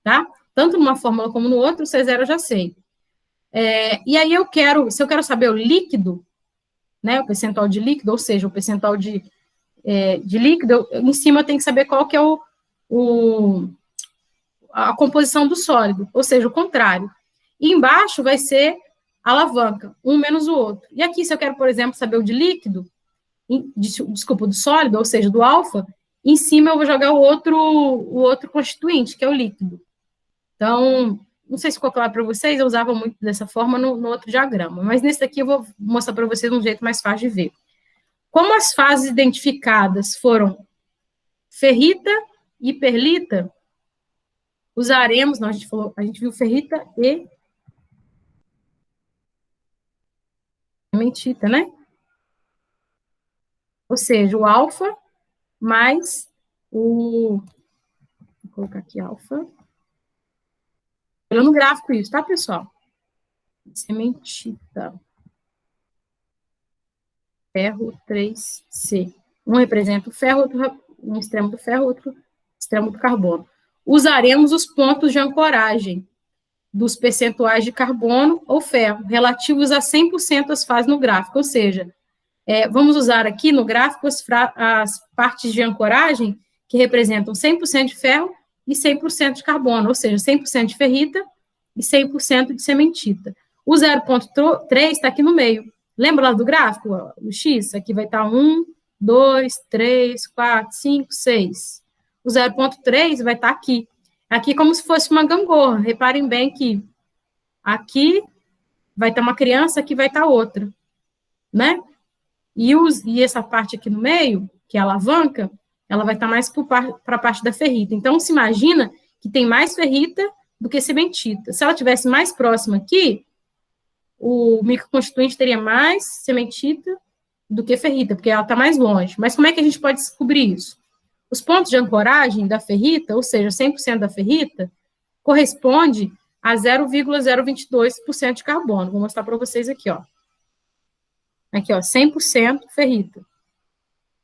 tá? tanto numa fórmula como no outro, o C0 eu já sei. E aí se eu quero saber o líquido, né, o percentual de líquido, ou seja, o percentual de líquido, em cima eu tenho que saber qual que é a composição do sólido, ou seja, o contrário. E embaixo vai ser a alavanca, um menos o outro. E aqui, se eu quero, por exemplo, saber o de líquido, desculpa, do sólido, ou seja, do alfa, em cima eu vou jogar o outro constituinte, que é o líquido. Então, não sei se ficou claro para vocês, eu usava muito dessa forma no outro diagrama, mas nesse daqui eu vou mostrar para vocês um jeito mais fácil de ver. Como as fases identificadas foram ferrita e perlita, usaremos, a gente viu ferrita e cementita, né? Ou seja, o alfa mais vou colocar aqui alfa. Olhando no gráfico isso, tá, pessoal? Cementita. Ferro 3C. Um representa o ferro, um extremo do ferro, outro extremo do carbono. Usaremos os pontos de ancoragem dos percentuais de carbono ou ferro, relativos a 100% das fases no gráfico, ou seja, vamos usar aqui no gráfico as partes de ancoragem que representam 100% de ferro e 100% de carbono, ou seja, 100% de ferrita e 100% de cementita. O 0,3 está aqui no meio. Lembra lá do gráfico? O X, aqui vai estar 1, 2, 3, 4, 5, 6. O 0,3 vai estar aqui. Aqui como se fosse uma gangorra. Reparem bem que aqui vai estar uma criança, aqui vai estar outra, né? E essa parte aqui no meio, que é a alavanca, ela vai estar mais para a parte da ferrita. Então, se imagina que tem mais ferrita do que cementita. Se ela estivesse mais próxima aqui, o microconstituinte teria mais cementita do que ferrita, porque ela está mais longe. Mas como é que a gente pode descobrir isso? Os pontos de ancoragem da ferrita, ou seja, 100% da ferrita, corresponde a 0,022% de carbono. Vou mostrar para vocês aqui, ó. Aqui, ó, 100% ferrita.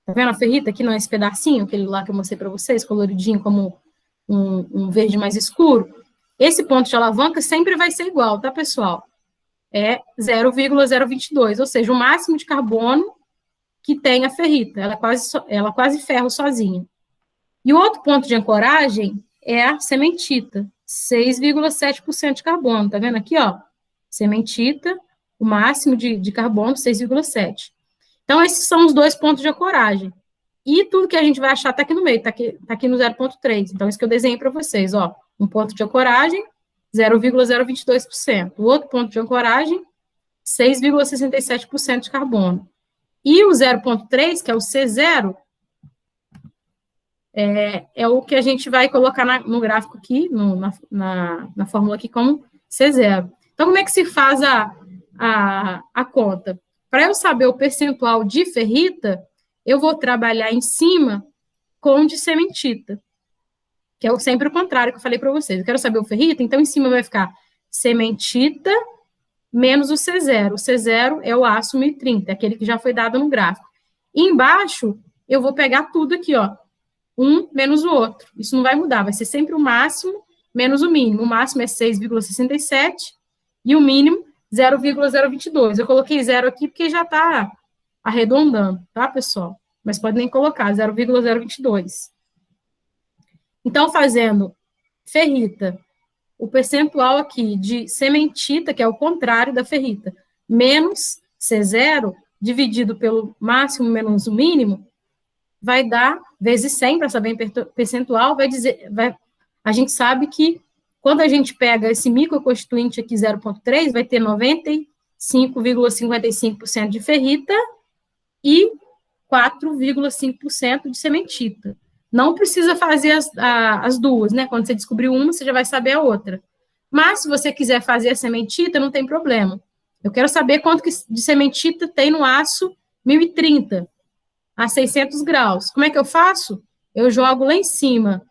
Tá vendo a ferrita aqui, não é esse pedacinho, aquele lá que eu mostrei para vocês, coloridinho como um verde mais escuro? Esse ponto de alavanca sempre vai ser igual, tá, pessoal? É 0,022, ou seja, o máximo de carbono que tem a ferrita. Ela é quase ferro sozinha. E o outro ponto de ancoragem é a cementita, 6,7% de carbono. Tá vendo aqui, ó? Cementita, o máximo de carbono, 6,7%. Então, esses são os dois pontos de ancoragem. E tudo que a gente vai achar está aqui no meio, está aqui no 0,3. Então, isso que eu desenhei para vocês, ó. Um ponto de ancoragem, 0,022%. O outro ponto de ancoragem, 6,67% de carbono. E o 0,3, que é o C0, é o que a gente vai colocar no gráfico aqui, na fórmula aqui, como C0. Então, como é que se faz a conta? Para eu saber o percentual de ferrita, eu vou trabalhar em cima com de cementita, que é sempre o contrário que eu falei para vocês. Eu quero saber o ferrita, então em cima vai ficar cementita menos o C0. O C0 é o aço 1030, aquele que já foi dado no gráfico. E embaixo, eu vou pegar tudo aqui, ó. Um menos o outro. Isso não vai mudar, vai ser sempre o máximo menos o mínimo. O máximo é 6,67 e o mínimo 0,022. Eu coloquei 0 aqui porque já está arredondando, tá, pessoal? Mas pode nem colocar, 0,022. Então, fazendo ferrita, o percentual aqui de cementita, que é o contrário da ferrita, menos C0, dividido pelo máximo menos o mínimo, vai dar, vezes 100, para saber em percentual, a gente sabe que quando a gente pega esse microconstituinte aqui, 0,3, vai ter 95,55% de ferrita e 4,5% de cementita. Não precisa fazer as duas, né? Quando você descobriu uma, você já vai saber a outra. Mas, se você quiser fazer a cementita, não tem problema. Eu quero saber quanto de cementita tem no aço 1030, a 600 graus. Como é que eu faço? Eu jogo lá em cima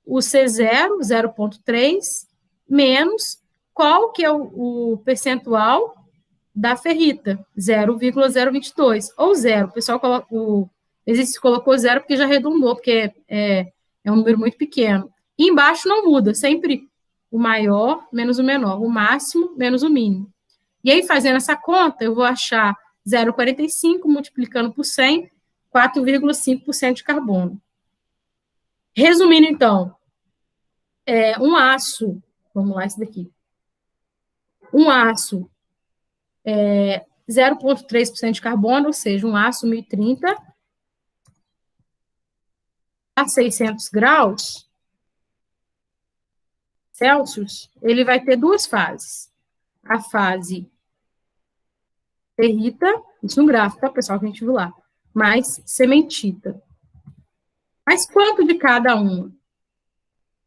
o C0, 0,3, menos qual que é o percentual da ferrita, 0,022, ou 0. O pessoal colocou 0 porque já arredondou, porque é um número muito pequeno. E embaixo não muda, sempre o maior menos o menor, o máximo menos o mínimo. E aí, fazendo essa conta, eu vou achar 0,45 multiplicando por 100, 4,5% de carbono. Resumindo, então, um aço, vamos lá, esse daqui. Um aço 0,3% de carbono, ou seja, um aço 1030 a 600 graus Celsius, ele vai ter duas fases. A fase ferrita, isso no gráfico, tá, pessoal, que a gente viu lá, mais cementita. Mas quanto de cada uma?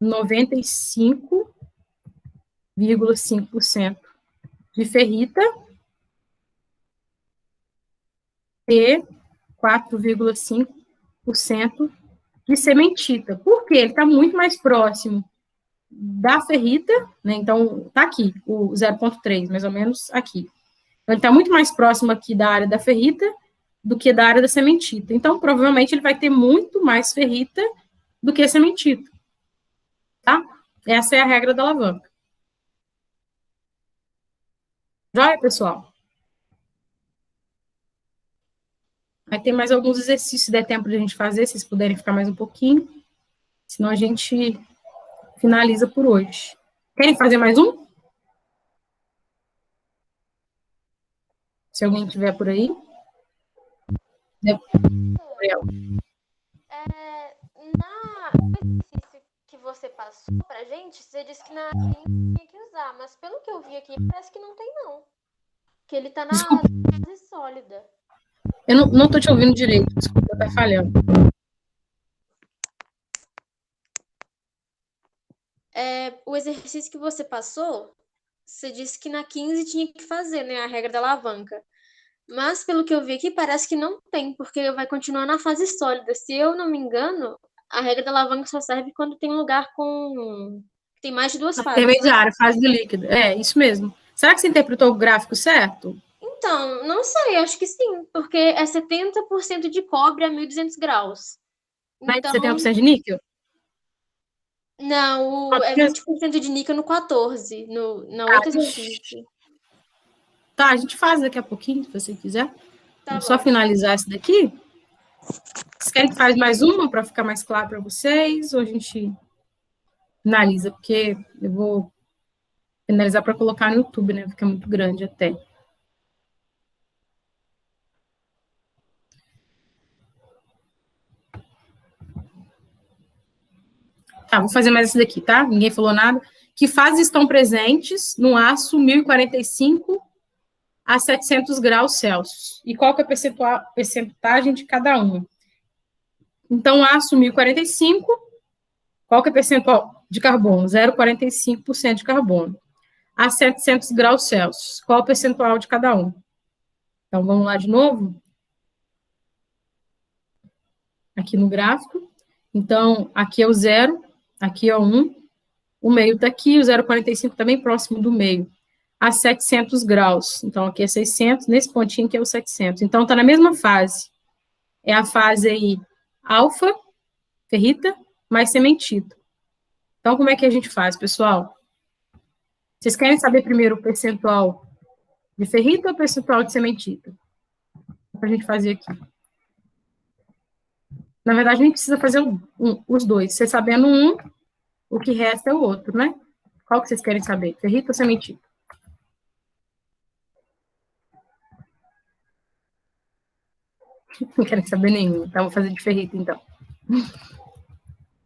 95,5% de ferrita e 4,5% de cementita. Por quê? Ele está muito mais próximo da ferrita, né? Então, tá aqui, o 0,3, mais ou menos aqui. Então, ele está muito mais próximo aqui da área da ferrita do que da área da cementita. Então, provavelmente, ele vai ter muito mais ferrita do que cementita. Tá? Essa é a regra da alavanca. Joia, pessoal? Aí tem mais alguns exercícios, se der tempo de a gente fazer, se vocês puderem ficar mais um pouquinho. Senão a gente finaliza por hoje. Querem fazer mais um? Se alguém tiver por aí. No exercício que você passou pra gente, você disse que na tinha que usar, mas pelo que eu vi aqui, parece que não tem, não. Que ele tá na fase sólida. Eu não tô te ouvindo direito, desculpa, tá falhando. O exercício que você passou, você disse que na 15 tinha que fazer, né, a regra da alavanca. Mas, pelo que eu vi aqui, parece que não tem, porque vai continuar na fase sólida. Se eu não me engano, a regra da alavanca só serve quando tem um lugar com... tem mais de duas fases. Intermediária, fase do líquido. É, isso mesmo. Será que você interpretou o gráfico certo? Então, não sei, acho que sim, porque é 70% de cobre a 1.200 graus. Mas Então, 70% de níquel? não, é 20% de níquel no 14, na outra exercício. Tá, a gente faz daqui a pouquinho, se você quiser. Tá só bom. finalizar esse daqui. Vocês querem que faz mais uma para ficar mais claro para vocês? Ou a gente finaliza? Porque eu vou finalizar para colocar no YouTube, né? Fica muito grande até. Tá, vou fazer mais esse daqui, tá? Ninguém falou nada. Que fases estão presentes no aço 1045 a 700 graus Celsius? E qual que é a percentagem de cada uma? Então, aço 1045, qual que é o percentual de carbono? 0,45% de carbono. A 700 graus Celsius, qual o percentual de cada um? Então, vamos lá de novo. Aqui no gráfico. Então, aqui é o 0, aqui é o 1, o meio está aqui, o 0,45 está bem próximo do meio, a 700 graus. Então, aqui é 600, nesse pontinho aqui é o 700. Então, está na mesma fase. É a fase aí alfa, ferrita, mais cementita. Então, como é que a gente faz, pessoal? Vocês querem saber primeiro o percentual de ferrita ou o percentual de cementita? Para a gente fazer aqui. Na verdade, a gente precisa fazer os dois. Você sabendo um, o que resta é o outro, né? Qual que vocês querem saber? Ferrita ou cementita? Não querem saber nenhum. Então, vou fazer de ferrita, então.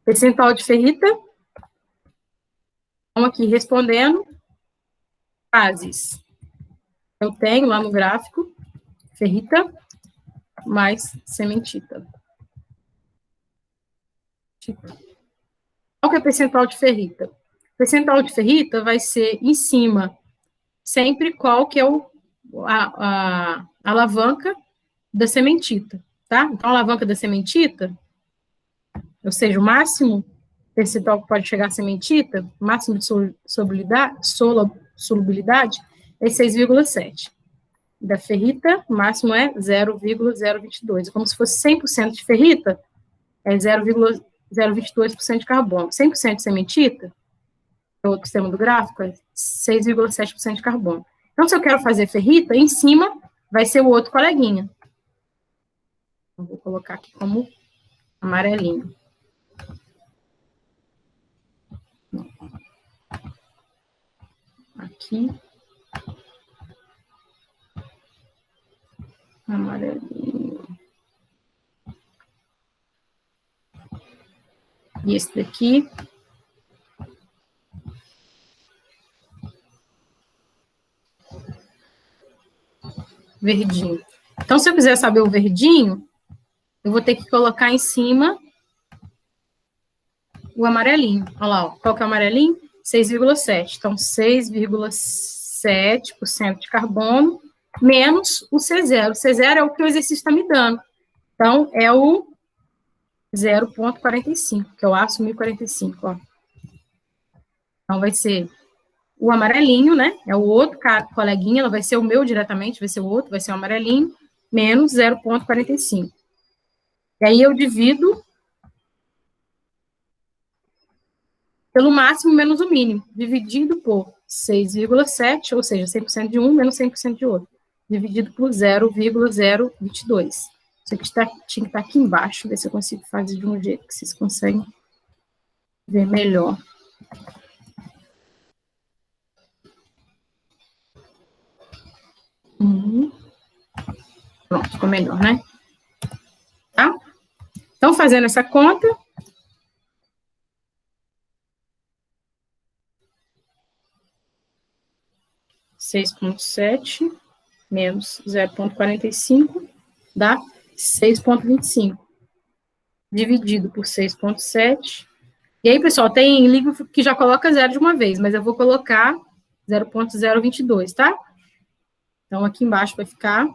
Percentual de ferrita. Vamos aqui respondendo. Fases. Eu tenho lá no gráfico ferrita mais cementita. Qual que é o percentual de ferrita? O percentual de ferrita vai ser em cima, sempre qual que é a alavanca da cementita, tá? Então, a alavanca da cementita, ou seja, o máximo percentual que pode chegar a cementita, o máximo de solubilidade é 6,7. Da ferrita, o máximo é 0,022. É como se fosse 100% de ferrita, é 0,022% de carbono. 100% de cementita é o outro extremo do gráfico, é 6,7% de carbono. Então, se eu quero fazer ferrita, em cima vai ser o outro coleguinha. Eu vou colocar aqui como amarelinho. Aqui. Amarelinho. E esse daqui. Verdinho. Então, se eu quiser saber o verdinho, eu vou ter que colocar em cima o amarelinho. Olha lá, ó. Qual que é o amarelinho? 6,7. Então, 6,7% de carbono menos o C0. O C0 é o que o exercício está me dando. Então, é o 0,45, que é o ácido 1045, ó. Então, vai ser o amarelinho, né? É o outro coleguinha, não vai ser o meu diretamente, vai ser o outro, vai ser o amarelinho, menos 0,45. E aí eu divido pelo máximo menos o mínimo, dividido por 6,7, ou seja, 100% de um menos 100% de outro, dividido por 0,022. Isso aqui tinha que estar aqui embaixo, ver se eu consigo fazer de um jeito que vocês conseguem ver melhor. Pronto, ficou melhor, né? Tá? Então, fazendo essa conta, (6,7) menos 0,45 dá 6,25. Dividido por 6,7. E aí, pessoal, tem livro que já coloca 0 de uma vez, mas eu vou colocar 0,022, tá? Então, aqui embaixo vai ficar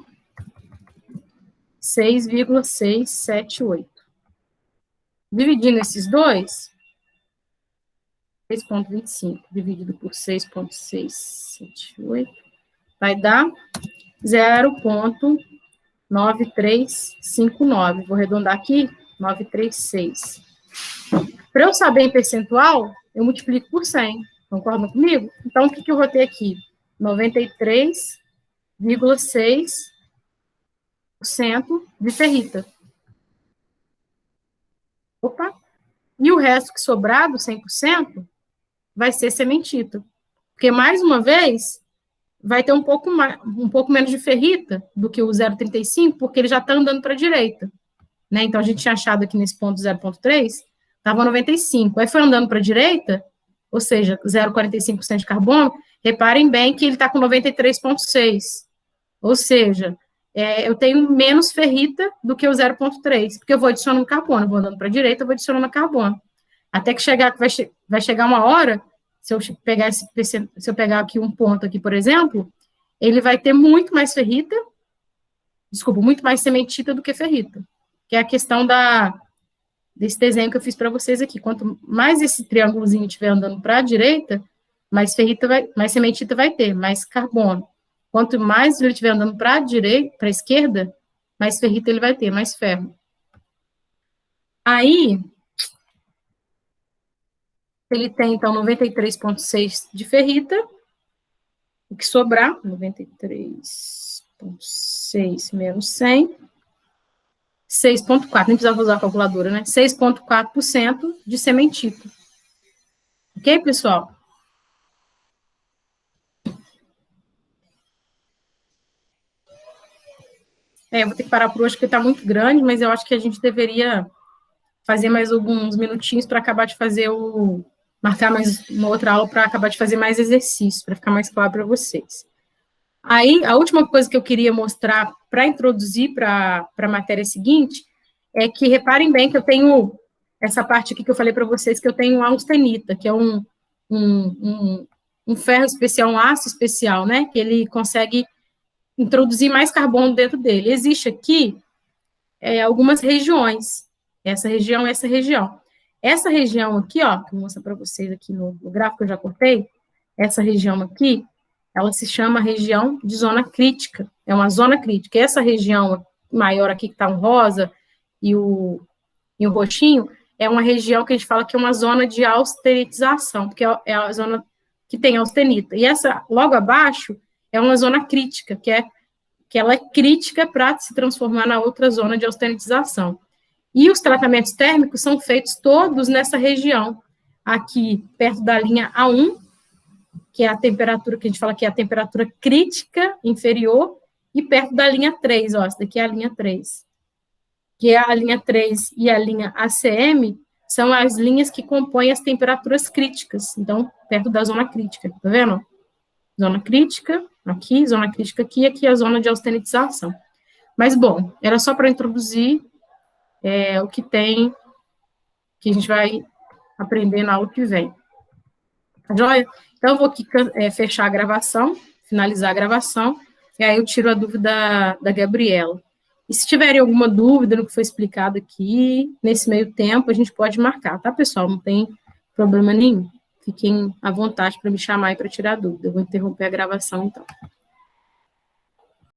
6,678. Dividindo esses dois, 6,25 dividido por 6,678 vai dar 0,9359. Vou arredondar aqui, 936. Para eu saber em percentual, eu multiplico por 100. Concordam comigo? Então, o que eu vou ter aqui? 93,6% de ferrita. Opa! E o resto que sobrar, do 100%, vai ser sementita. Porque, mais uma vez, vai ter um pouco menos de ferrita do que o 0,35, porque ele já está andando para a direita. Né? Então, a gente tinha achado aqui nesse ponto 0,3, estava 95. Aí foi andando para a direita, ou seja, 0,45% de carbono, reparem bem que ele está com 93,6. Ou seja, eu tenho menos ferrita do que o 0,3, porque eu vou adicionando carbono, vou andando para a direita, eu vou adicionando carbono. Até que vai chegar uma hora, se eu pegar aqui um ponto aqui, por exemplo, ele vai ter muito mais ferrita, muito mais sementita do que ferrita, que é a questão desse desenho que eu fiz para vocês aqui. Quanto mais esse triângulozinho estiver andando para a direita, mais sementita vai ter, mais carbono. Quanto mais ele estiver andando para a direita, para a esquerda, mais ferrita ele vai ter, mais ferro. Aí, ele tem, então, 93,6 de ferrita. O que sobrar, 93,6 menos 100, 6,4, nem precisava usar a calculadora, né? 6,4% de sementita. Ok, pessoal? Eu vou ter que parar por hoje, porque está muito grande, mas eu acho que a gente deveria fazer mais alguns minutinhos para acabar de fazer marcar mais uma outra aula para acabar de fazer mais exercícios, para ficar mais claro para vocês. Aí, a última coisa que eu queria mostrar para introduzir para a matéria seguinte é que reparem bem que eu tenho essa parte aqui que eu falei para vocês, que eu tenho austenita, que é um ferro especial, um aço especial, né, que ele consegue introduzir mais carbono dentro dele. Existe aqui algumas regiões, essa região. Essa região aqui, ó, que eu vou mostrar para vocês aqui no gráfico que eu já cortei, essa região aqui, ela se chama região de zona crítica, é uma zona crítica. Essa região maior aqui, que está um rosa e o roxinho, é uma região que a gente fala que é uma zona de austeritização, porque é a zona que tem austenita. E essa, logo abaixo, é uma zona crítica, que ela é crítica para se transformar na outra zona de austeritização. E os tratamentos térmicos são feitos todos nessa região, aqui perto da linha A1, que é a temperatura que a gente fala que é a temperatura crítica inferior, e perto da linha 3, ó, essa daqui é a linha 3. Que é a linha 3 e a linha ACM, são as linhas que compõem as temperaturas críticas, então, perto da zona crítica, tá vendo? Zona crítica aqui, e aqui a zona de austenitização. Mas, bom, era só para introduzir o que tem, que a gente vai aprender na aula que vem. Tá joia? Então, eu vou aqui fechar a gravação, finalizar a gravação, e aí eu tiro a dúvida da Gabriela. E se tiverem alguma dúvida no que foi explicado aqui, nesse meio tempo, a gente pode marcar, tá, pessoal? Não tem problema nenhum. Fiquem à vontade para me chamar e para tirar dúvida. Eu vou interromper a gravação, então.